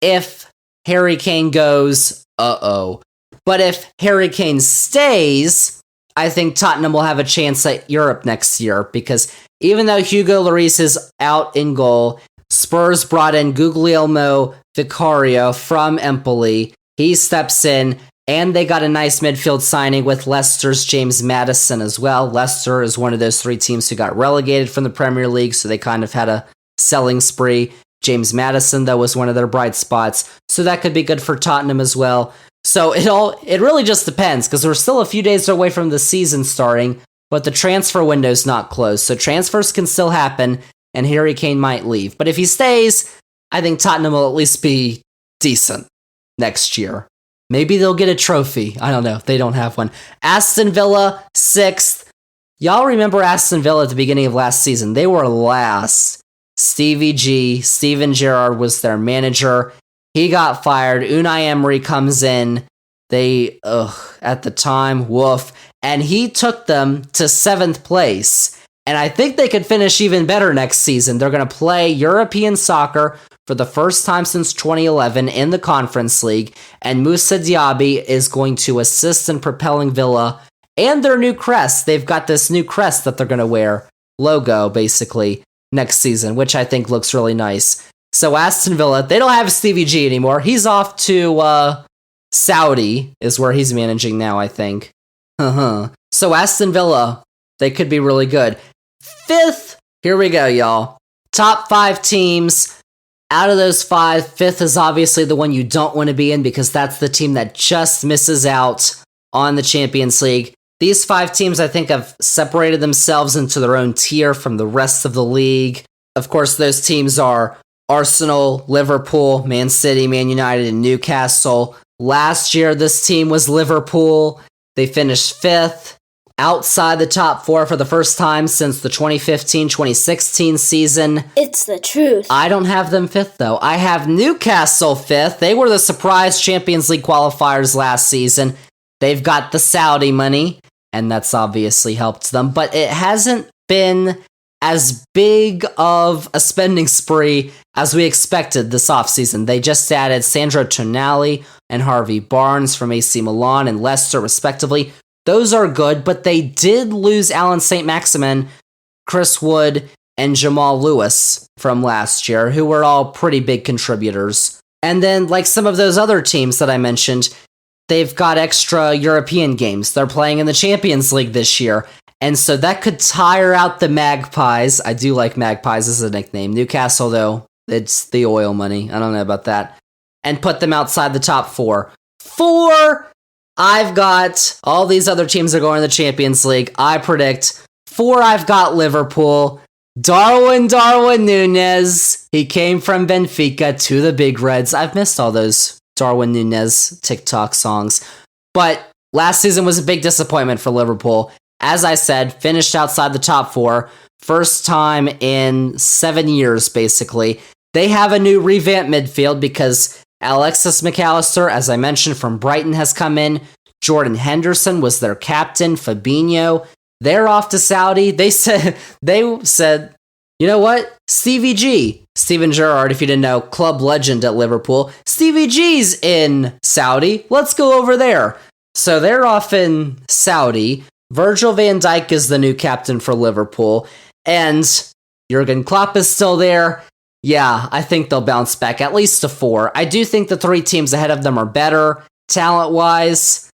if Harry Kane goes, But if Harry Kane stays, I think Tottenham will have a chance at Europe next year, because even though Hugo Lloris is out in goal, Spurs brought in Guglielmo Vicario from Empoli. He steps in, and they got a nice midfield signing with Leicester's James Maddison as well. Leicester is one of those 3 teams who got relegated from the Premier League, so they kind of had a selling spree. James Maddison, though, was one of their bright spots, so that could be good for Tottenham as well. So it really just depends, because we're still a few days away from the season starting, but the transfer window's not closed, so transfers can still happen, and Harry Kane might leave. But if he stays, I think Tottenham will at least be decent next year. Maybe they'll get a trophy. I don't know. They don't have one. Aston Villa, 6th. Y'all remember Aston Villa at the beginning of last season. They were last. Stevie G, Steven Gerrard was their manager. He got fired. Unai Emery comes in. At the time, woof. And he took them to 7th place. And I think they could finish even better next season. They're going to play European soccer for the first time since 2011 in the Conference League. And Moussa Diaby is going to assist in propelling Villa and their new crest. They've got this new crest that they're going to wear, logo, basically, next season, which I think looks really nice. So Aston Villa, they don't have Stevie G anymore. He's off to Saudi, is where he's managing now, I think. So Aston Villa, they could be really good. 5th, here we go, y'all. Top 5 teams. Out of those 5, 5th is obviously the one you don't want to be in, because that's the team that just misses out on the Champions League. These 5 teams, I think, have separated themselves into their own tier from the rest of the league. Of course, those teams are Arsenal, Liverpool, Man City, Man United, and Newcastle. Last year, this team was Liverpool. They finished 5th, outside the top 4 for the first time since the 2015-2016 season. It's the truth. I don't have them 5th, though. I have Newcastle 5th. They were the surprise Champions League qualifiers last season. They've got the Saudi money, and that's obviously helped them, but it hasn't been as big of a spending spree as we expected this offseason. They just added Sandro Tonali and Harvey Barnes from AC Milan and Leicester, respectively. Those are good, but they did lose Alan St. Maximin, Chris Wood, and Jamal Lewis from last year, who were all pretty big contributors. And then, like some of those other teams that I mentioned, they've got extra European games. They're playing in the Champions League this year. And so that could tire out the Magpies. I do like Magpies as a nickname. Newcastle, though, it's the oil money. I don't know about that. And put them outside the top 4. 4, I've got all these other teams are going to the Champions League. I predict 4, I've got Liverpool. Darwin Núñez. He came from Benfica to the Big Reds. I've missed all those Darwin Núñez TikTok songs. But last season was a big disappointment for Liverpool. As I said, finished outside the top 4. First time in 7 years, basically. They have a new revamped midfield because Alexis McAllister, as I mentioned, from Brighton has come in. Jordan Henderson was their captain. Fabinho, they're off to Saudi. They said, you know what? Stevie G, Steven Gerrard, if you didn't know, club legend at Liverpool. Stevie G's in Saudi. Let's go over there. So they're off in Saudi. Virgil van Dijk is the new captain for Liverpool, and Jurgen Klopp is still there. Yeah, I think they'll bounce back, at least to 4. I do think the 3 teams ahead of them are better, talent-wise.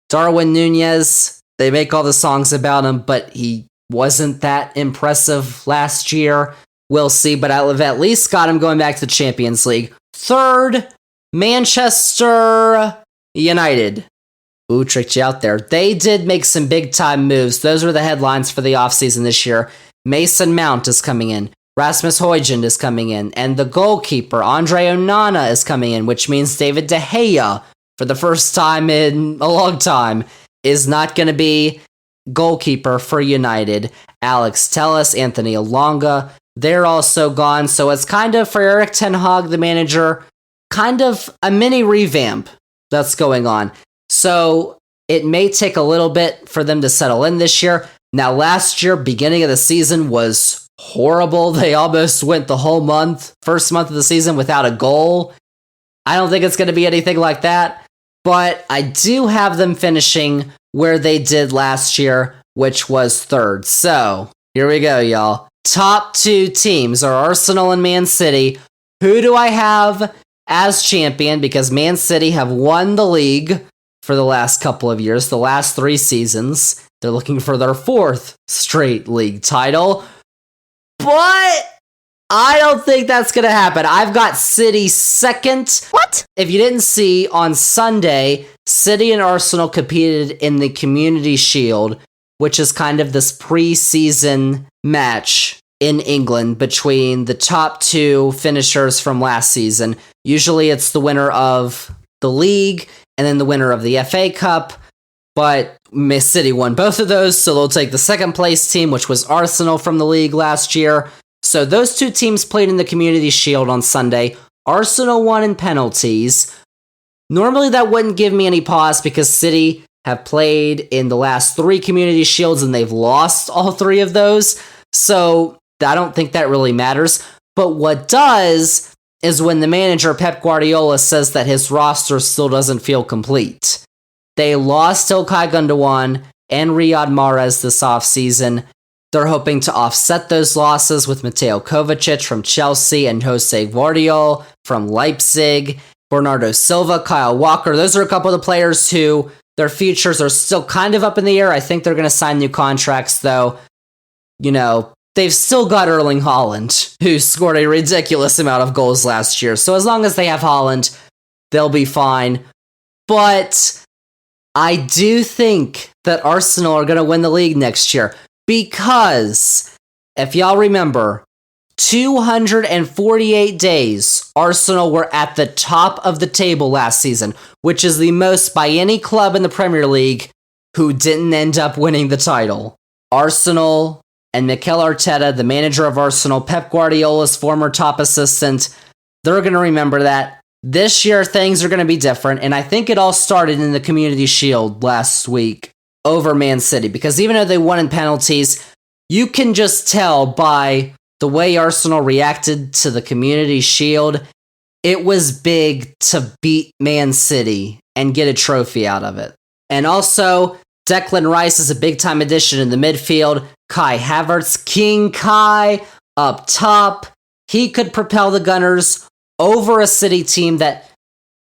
Darwin Núñez, they make all the songs about him, but he wasn't that impressive last year. We'll see, but I've at least got him going back to the Champions League. 3rd, Manchester United. Ooh, tricked you out there. They did make some big-time moves. Those were the headlines for the offseason this year. Mason Mount is coming in. Rasmus Højlund is coming in. And the goalkeeper, Andre Onana, is coming in, which means David De Gea, for the first time in a long time, is not going to be goalkeeper for United. Alex Telles, Anthony Elanga, they're also gone. So it's kind of, for Erik ten Hag, the manager, kind of a mini revamp that's going on. So it may take a little bit for them to settle in this year. Now, last year, beginning of the season was horrible. They almost went the whole first month of the season without a goal. I don't think it's going to be anything like that, but I do have them finishing where they did last year, which was 3rd. So here we go, y'all. Top 2 teams are Arsenal and Man City. Who do I have as champion? Because Man City have won the league for the last couple of years, the last 3 seasons. They're looking for their 4th straight league title. But I don't think that's going to happen. I've got City 2nd. What? If you didn't see, on Sunday, City and Arsenal competed in the Community Shield, which is kind of this pre-season match in England between the top 2 finishers from last season. Usually it's the winner of the league and then the winner of the FA Cup, but City won both of those, so they'll take the 2nd place team, which was Arsenal from the league last year. So those 2 teams played in the Community Shield on Sunday. Arsenal won in penalties. Normally that wouldn't give me any pause because City have played in the last 3 Community Shields and they've lost all 3 of those, so I don't think that really matters. But what does is when the manager, Pep Guardiola, says that his roster still doesn't feel complete. They lost Ilkay Gundogan and Riyad Mahrez this offseason. They're hoping to offset those losses with Mateo Kovacic from Chelsea and Jose Guardiola from Leipzig, Bernardo Silva, Kyle Walker. Those are a couple of the players who their futures are still kind of up in the air. I think they're going to sign new contracts, though. You know, they've still got Erling Haaland, who scored a ridiculous amount of goals last year. So as long as they have Haaland, they'll be fine. But I do think that Arsenal are going to win the league next year because, if y'all remember, 248 days Arsenal were at the top of the table last season, which is the most by any club in the Premier League who didn't end up winning the title. Arsenal and Mikel Arteta, the manager of Arsenal, Pep Guardiola's former top assistant, they're going to remember that. This year, things are going to be different, and I think it all started in the Community Shield last week over Man City, because even though they won in penalties, you can just tell by the way Arsenal reacted to the Community Shield. It was big to beat Man City and get a trophy out of it. And also, Declan Rice is a big-time addition in the midfield. Kai Havertz, King Kai, up top. He could propel the Gunners over a City team that,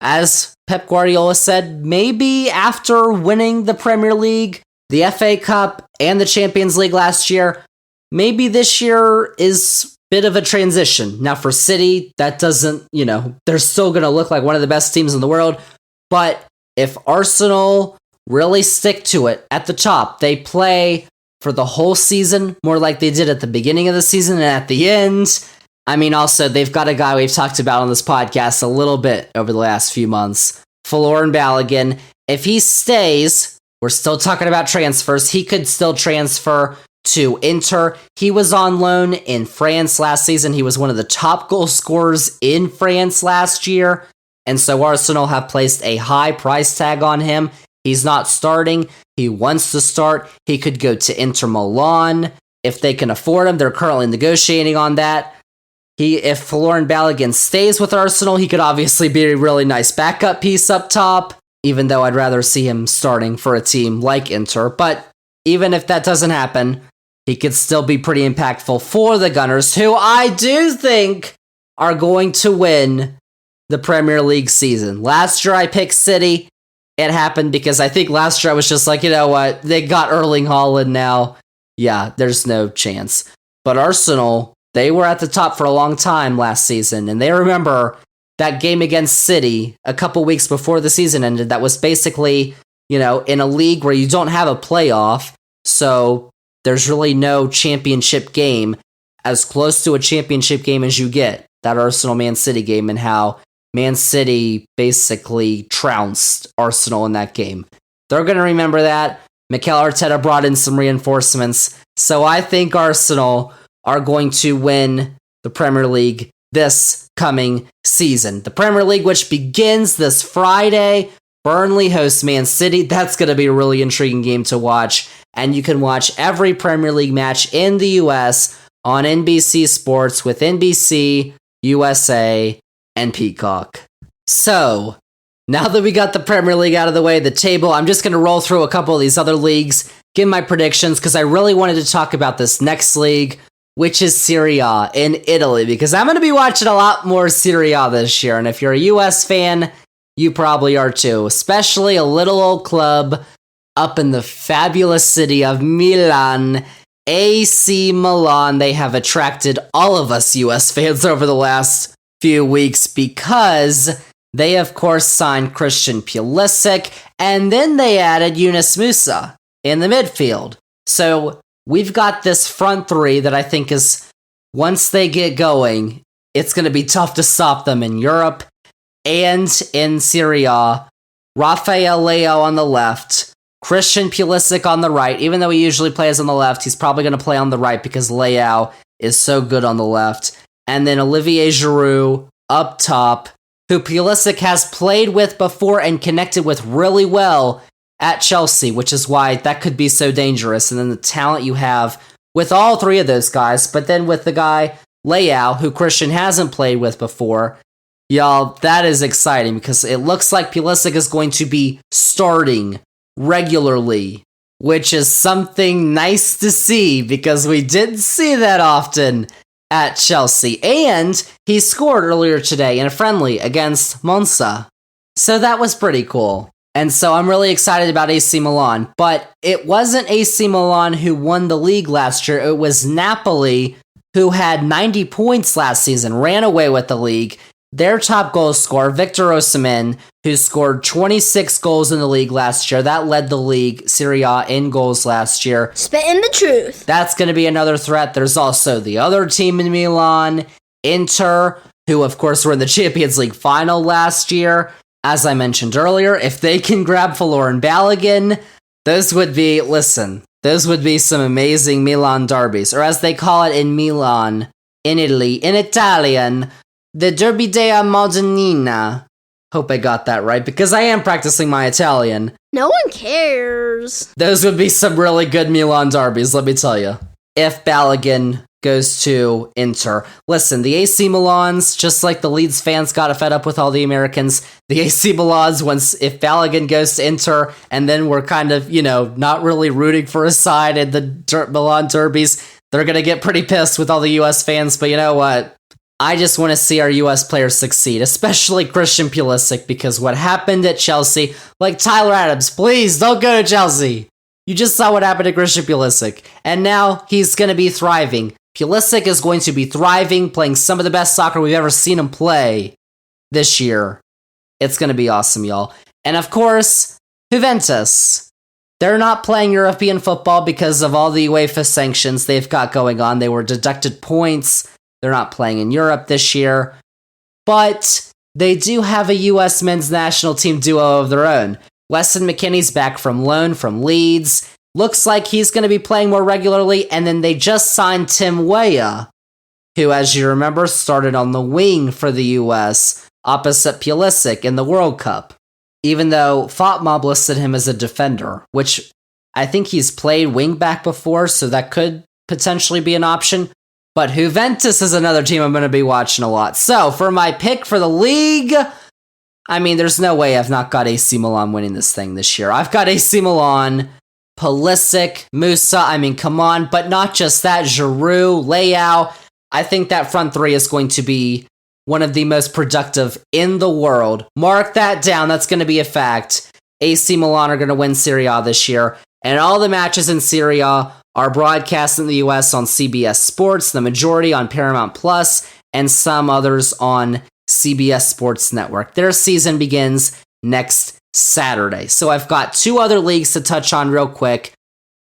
as Pep Guardiola said, maybe after winning the Premier League, the FA Cup, and the Champions League last year, maybe this year is a bit of a transition. Now for City, that doesn't, they're still going to look like one of the best teams in the world. But if Arsenal really stick to it at the top, they play for the whole season, more like they did at the beginning of the season and at the end. I mean, also, they've got a guy we've talked about on this podcast a little bit over the last few months, Florian Balogun. If he stays, we're still talking about transfers, he could still transfer to Inter. He was on loan in France last season. He was one of the top goal scorers in France last year. And so Arsenal have placed a high price tag on him. He's not starting. He wants to start. He could go to Inter Milan if they can afford him. They're currently negotiating on that. If Florian Balogun stays with Arsenal, he could obviously be a really nice backup piece up top, even though I'd rather see him starting for a team like Inter. But even if that doesn't happen, he could still be pretty impactful for the Gunners, who I do think are going to win the Premier League season. Last year I picked City. It happened because I think last year I was just like, you know what, they got Erling Haaland now. Yeah, there's no chance. But Arsenal, they were at the top for a long time last season, and they remember that game against City a couple weeks before the season ended that was basically, in a league where you don't have a playoff, so there's really no championship game, as close to a championship game as you get, that Arsenal-Man City game, and how Man City basically trounced Arsenal in that game. They're going to remember that. Mikel Arteta brought in some reinforcements, so I think Arsenal are going to win the Premier League this coming season. The Premier League, which begins this Friday. Burnley hosts Man City. That's going to be a really intriguing game to watch. And you can watch every Premier League match in the US on NBC Sports with NBC, USA, and Peacock. So, now that we got the Premier League out of the way, the table, I'm just going to roll through a couple of these other leagues, give my predictions, because I really wanted to talk about this next league, which is Serie A in Italy, because I'm going to be watching a lot more Serie A this year, and if you're a US fan, you probably are too, especially a little old club up in the fabulous city of Milan, AC Milan. They have attracted all of us US fans over the last few weeks because they, of course, signed Christian Pulisic, and then they added Yunus Musa in the midfield. So we've got this front three that I think is, once they get going, it's going to be tough to stop them in Europe and in Serie A. Rafael Leao on the left, Christian Pulisic on the right. Even though he usually plays on the left, he's probably going to play on the right because Leao is so good on the left. And then Olivier Giroud up top, who Pulisic has played with before and connected with really well at Chelsea, which is why that could be so dangerous. And then the talent you have with all three of those guys, but then with the guy Leao, who Christian hasn't played with before, y'all, that is exciting because it looks like Pulisic is going to be starting regularly, which is something nice to see because we didn't see that often at Chelsea. And he scored earlier today in a friendly against Monza. So that was pretty cool. And so I'm really excited about AC Milan. But it wasn't AC Milan who won the league last year. It was Napoli, who had 90 points last season, ran away with the league. Their top goal scorer, Victor Osimhen, who scored 26 goals in the league last year. That led the league, Serie A, in goals last year. Spitting the truth. That's going to be another threat. There's also the other team in Milan, Inter, who, of course, were in the Champions League final last year. As I mentioned earlier, if they can grab Florian Balogun, those would be some amazing Milan derbies. Or as they call it in Milan, in Italy, in Italian, the Derby della Madonnina. Hope I got that right, because I am practicing my Italian. No one cares. Those would be some really good Milan derbies, let me tell you. if Balogun goes to Inter. Listen, the AC Milans, just like the Leeds fans got fed up with all the Americans, the AC Milans, if Balogun goes to Inter, and then we're kind of, not really rooting for a side in the Milan derbies, they're going to get pretty pissed with all the US fans, but you know what? I just want to see our US players succeed, especially Christian Pulisic, because what happened at Chelsea, like Tyler Adams, please don't go to Chelsea. You just saw what happened to Christian Pulisic, and now he's going to be thriving. Pulisic is going to be thriving, playing some of the best soccer we've ever seen him play this year. It's going to be awesome, y'all. And of course, Juventus. They're not playing European football because of all the UEFA sanctions they've got going on. They were deducted points. They're not playing in Europe this year. But they do have a US men's national team duo of their own. Weston McKennie's back from loan from Leeds. Looks like he's going to be playing more regularly. And then they just signed Tim Weah, who, as you remember, started on the wing for the US opposite Pulisic in the World Cup. Even though FotMob listed him as a defender, which I think he's played wingback before, so that could potentially be an option. But Juventus is another team I'm going to be watching a lot. So, for my pick for the league, I mean, there's no way I've not got AC Milan winning this thing this year. I've got AC Milan, Pulisic, Musa, I mean, come on. But not just that, Giroud, Leao. I think that front three is going to be one of the most productive in the world. Mark that down. That's going to be a fact. AC Milan are going to win Serie A this year. And all the matches in Serie A are broadcast in the US on CBS Sports, the majority on Paramount Plus, and some others on CBS Sports Network. Their season begins next Saturday. So I've got two other leagues to touch on real quick.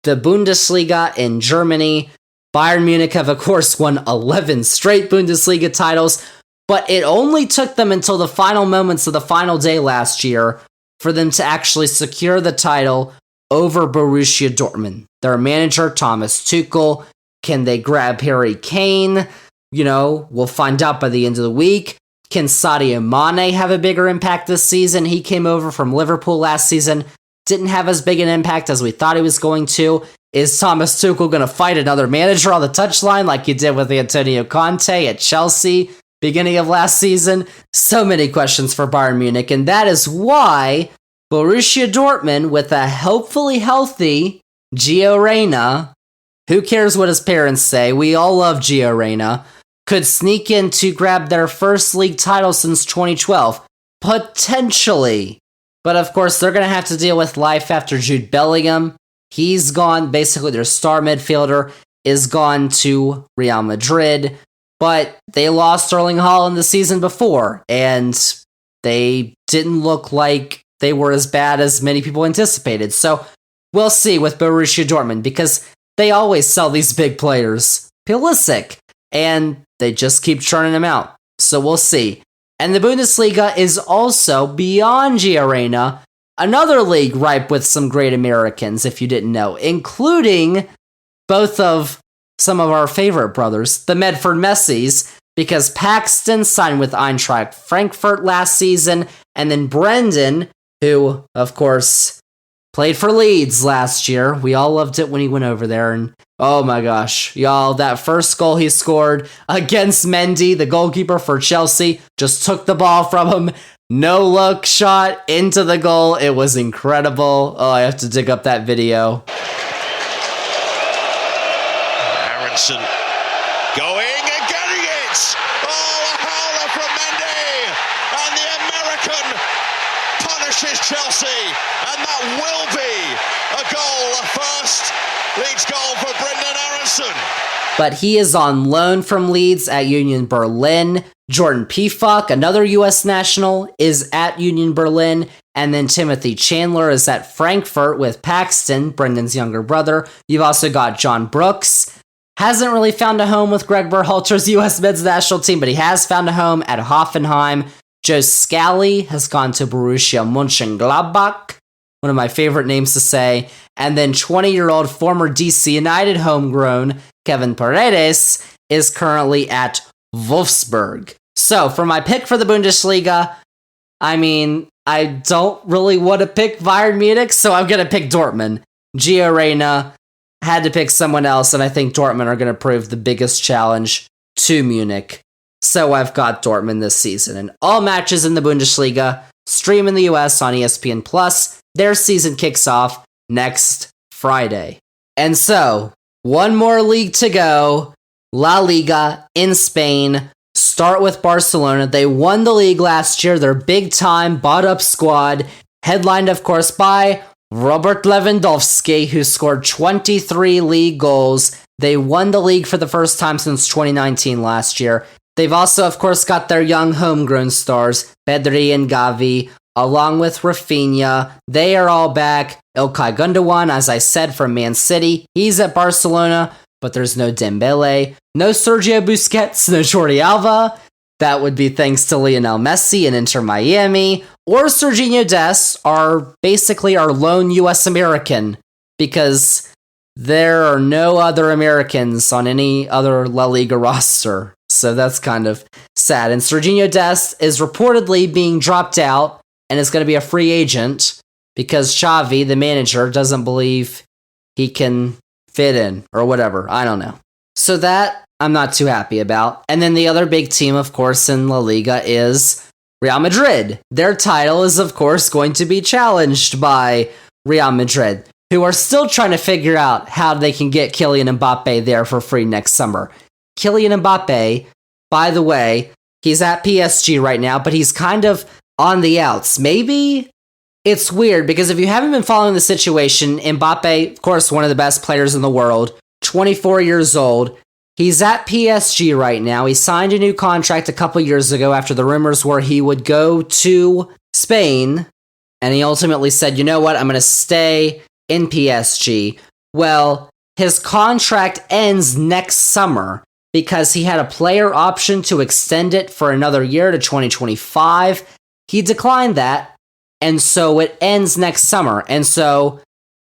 The Bundesliga in Germany. Bayern Munich have, of course, won 11 straight Bundesliga titles. But it only took them until the final moments of the final day last year for them to actually secure the title over Borussia Dortmund. Their manager, Thomas Tuchel, can they grab Harry Kane? We'll find out by the end of the week. Can Sadio Mane have a bigger impact this season? He came over from Liverpool last season, didn't have as big an impact as we thought he was going to. Is Thomas Tuchel going to fight another manager on the touchline like he did with Antonio Conte at Chelsea beginning of last season? So many questions for Bayern Munich, and that is why Borussia Dortmund, with a hopefully healthy Gio Reyna, who cares what his parents say, we all love Gio Reyna, could sneak in to grab their first league title since 2012. Potentially. But of course, they're going to have to deal with life after Jude Bellingham. He's gone, basically their star midfielder is gone to Real Madrid. But they lost Erling Haaland the season before, and they didn't look like they were as bad as many people anticipated. So we'll see with Borussia Dortmund, because they always sell these big players. Pulisic, and they just keep churning them out. So we'll see. And the Bundesliga is also, beyond Gio Reyna, another league ripe with some great Americans, if you didn't know, including both of some of our favorite brothers, the Medford Messies, because Paxton signed with Eintracht Frankfurt last season, and then Brendan, who, of course, played for Leeds last year. We all loved it when he went over there, and oh my gosh, y'all, that first goal he scored against Mendy, the goalkeeper for Chelsea, just took the ball from him, no look shot into the goal. It was incredible. Oh, I have to dig up that video. Aronson going and getting it. Oh, a howler from Mendy, and the American punishes Chelsea, and that will be a goal, a first Leeds goal for Brendan Aronson. But he is on loan from Leeds at Union Berlin. Jordan Pefok, another U.S. national, is at Union Berlin. And then Timothy Chandler is at Frankfurt with Paxton, Brendan's younger brother. You've also got John Brooks. Hasn't really found a home with Greg Berhalter's U.S. men's national team, but he has found a home at Hoffenheim. Joe Scally has gone to Borussia Mönchengladbach, one of my favorite names to say. And then 20-year-old former DC United homegrown Kevin Paredes is currently at Wolfsburg. So, for my pick for the Bundesliga, I mean, I don't really want to pick Bayern Munich, so I'm going to pick Dortmund. Gio Reyna had to pick someone else, and I think Dortmund are going to prove the biggest challenge to Munich. So I've got Dortmund this season. And all matches in the Bundesliga stream in the US on ESPN+. Their season kicks off next Friday. And so, one more league to go. La Liga in Spain. Start with Barcelona. They won the league last year. Their big-time, bought-up squad. Headlined, of course, by Robert Lewandowski, who scored 23 league goals. They won the league for the first time since 2019 last year. They've also, of course, got their young homegrown stars, Pedri and Gavi, along with Rafinha. They are all back. Ilkay Gundogan, as I said, from Man City. He's at Barcelona, but there's no Dembele, no Sergio Busquets, no Jordi Alba. That would be thanks to Lionel Messi and Inter Miami. Or Serginho Dest, basically our lone US American, because there are no other Americans on any other La Liga roster. So that's kind of sad. And Serginho Dest is reportedly being dropped out and is going to be a free agent because Xavi, the manager, doesn't believe he can fit in or whatever. I don't know. So that I'm not too happy about. And then the other big team, of course, in La Liga is Real Madrid. Their title is, of course, going to be challenged by Real Madrid, who are still trying to figure out how they can get Kylian Mbappe there for free next summer. Kylian Mbappe, by the way, he's at PSG right now, but he's kind of on the outs. Maybe it's weird because if you haven't been following the situation, Mbappe, of course, one of the best players in the world, 24 years old. He's at PSG right now. He signed a new contract a couple years ago after the rumors were he would go to Spain, and he ultimately said, you know what, I'm going to stay in PSG. Well, his contract ends next summer because he had a player option to extend it for another year to 2025. He declined that, and so it ends next summer. And so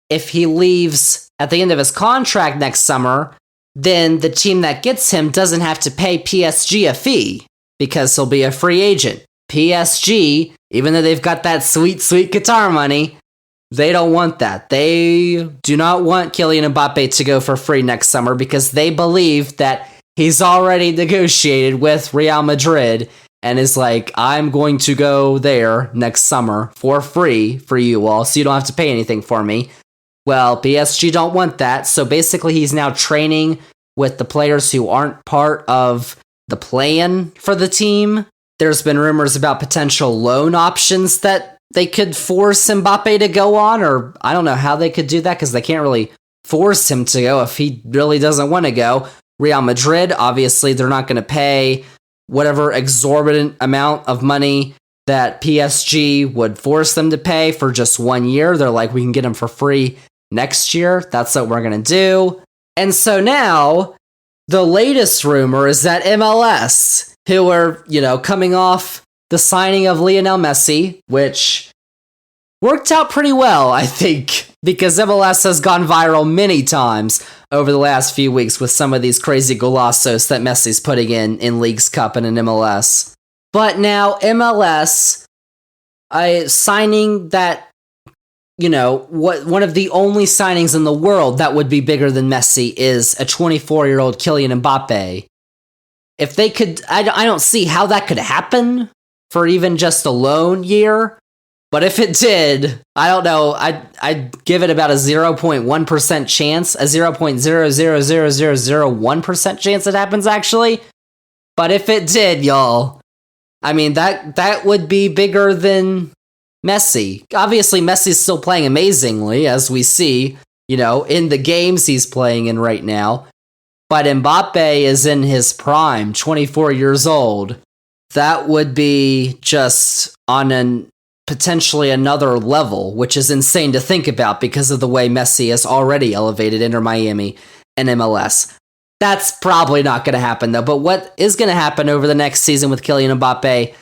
if he leaves at the end of his contract next summer, then the team that gets him doesn't have to pay PSG a fee because he'll be a free agent. PSG, even though they've got that sweet, sweet Qatar money, they don't want that. They do not want Kylian Mbappe to go for free next summer because they believe that he's already negotiated with Real Madrid and is like, I'm going to go there next summer for free for you all, so you don't have to pay anything for me. Well, PSG don't want that, so basically he's now training with the players who aren't part of the plan for the team. There's been rumors about potential loan options that they could force Mbappe to go on, or I don't know how they could do that because they can't really force him to go if he really doesn't want to go. Real Madrid, obviously, they're not going to pay whatever exorbitant amount of money that PSG would force them to pay for just 1 year. They're like, we can get him for free next year. That's what we're going to do. And so now, the latest rumor is that MLS, who are, coming off the signing of Lionel Messi, which worked out pretty well, I think, because MLS has gone viral many times over the last few weeks with some of these crazy golazos that Messi's putting in Leagues Cup and in MLS. But now MLS signing that, one of the only signings in the world that would be bigger than Messi is a 24-year-old Kylian Mbappe. If they could, I don't see how that could happen for even just a loan year. But if it did, I don't know, I'd give it about a 0.1% chance, a 0.0000001% chance it happens, actually. But if it did, y'all, I mean, that would be bigger than Messi. Obviously, Messi's still playing amazingly, as we see, in the games he's playing in right now. But Mbappe is in his prime, 24 years old. That would be just on potentially another level, which is insane to think about because of the way Messi has already elevated Inter Miami and MLS. That's probably not going to happen, though. But what is going to happen over the next season with Kylian Mbappe,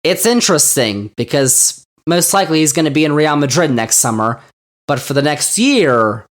it's interesting because most likely he's going to be in Real Madrid next summer. But for the next year,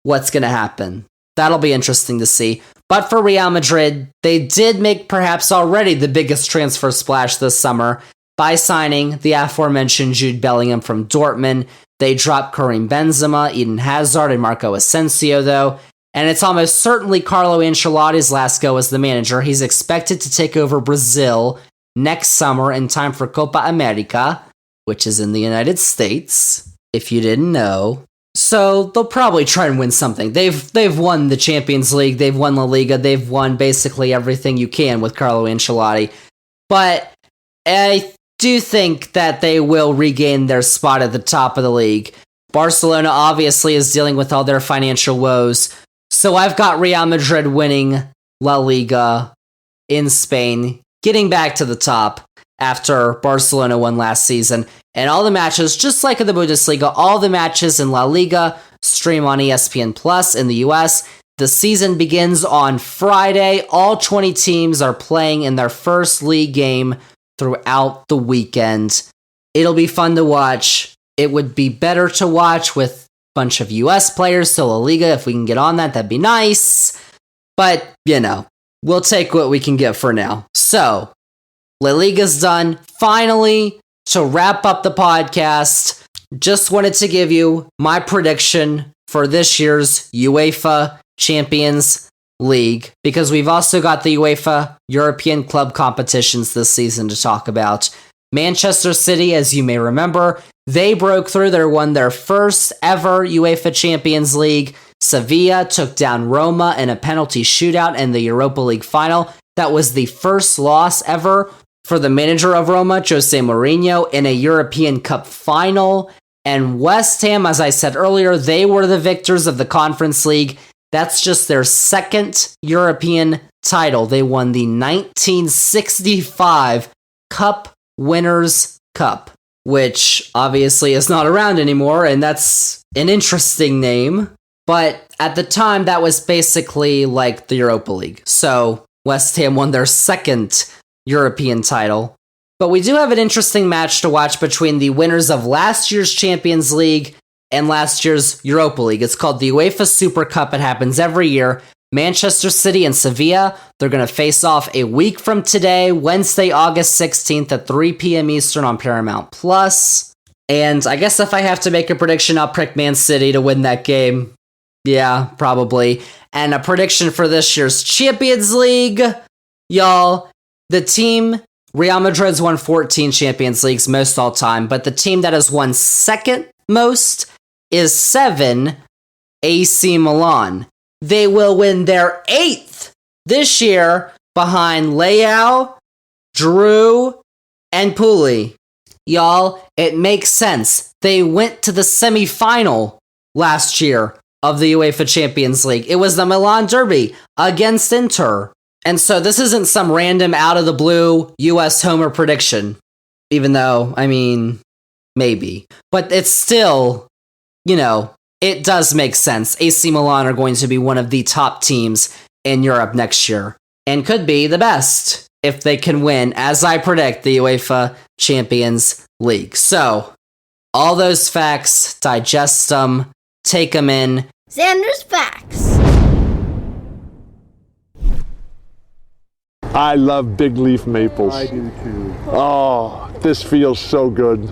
what's going to happen? That'll be interesting to see. But for Real Madrid, they did make perhaps already the biggest transfer splash this summer by signing the aforementioned Jude Bellingham from Dortmund. They dropped Karim Benzema, Eden Hazard, and Marco Asensio, though. And it's almost certainly Carlo Ancelotti's last go as the manager. He's expected to take over Brazil next summer in time for Copa America, which is in the United States, if you didn't know. So they'll probably try and win something. They've won the Champions League, they've won La Liga, they've won basically everything you can with Carlo Ancelotti. But I do think that they will regain their spot at the top of the league. Barcelona obviously is dealing with all their financial woes. So I've got Real Madrid winning La Liga in Spain, getting back to the top after Barcelona won last season. And all the matches, just like in the Bundesliga, all the matches in La Liga stream on ESPN Plus in the US. The season begins on Friday. All 20 teams are playing in their first league game throughout the weekend. It'll be fun to watch. It would be better to watch with a bunch of US players, so La Liga, if we can get on that, that'd be nice. But, we'll take what we can get for now. So, La Liga's done. Finally, to wrap up the podcast, just wanted to give you my prediction for this year's UEFA Champions League, because we've also got the UEFA European Club competitions this season to talk about. Manchester City, as you may remember, they broke through. They won their first ever UEFA Champions League. Sevilla took down Roma in a penalty shootout in the Europa League final. That was the first loss ever for the manager of Roma, Jose Mourinho, in a European Cup final. And West Ham, as I said earlier, they were the victors of the Conference League. That's just their second European title. They won the 1965 Cup Winners' Cup, which obviously is not around anymore, and that's an interesting name. But at the time, that was basically like the Europa League. So West Ham won their second European title. But we do have an interesting match to watch between the winners of last year's Champions League and last year's Europa League. It's called the UEFA Super Cup. It happens every year. Manchester City and Sevilla, they're going to face off a week from today, Wednesday, August 16th at 3 p.m. Eastern on Paramount Plus. And I guess if I have to make a prediction, I'll pick Man City to win that game. Yeah, probably. And a prediction for this year's Champions League, y'all, the team, Real Madrid's won 14 Champions Leagues, most all time, but the team that has won second most is 7, AC Milan. They will win their 8th this year behind Leao, Drew, and Puli. Y'all, it makes sense. They went to the semi-final last year of the UEFA Champions League. It was the Milan Derby against Inter. And so this isn't some random out-of-the-blue US homer prediction. Even though, maybe. But it's still, it does make sense. AC Milan are going to be one of the top teams in Europe next year. And could be the best if they can win, as I predict, the UEFA Champions League. So, all those facts, digest them, take them in. Zander's Facts. I love big leaf maples. I do too. Oh, this feels so good.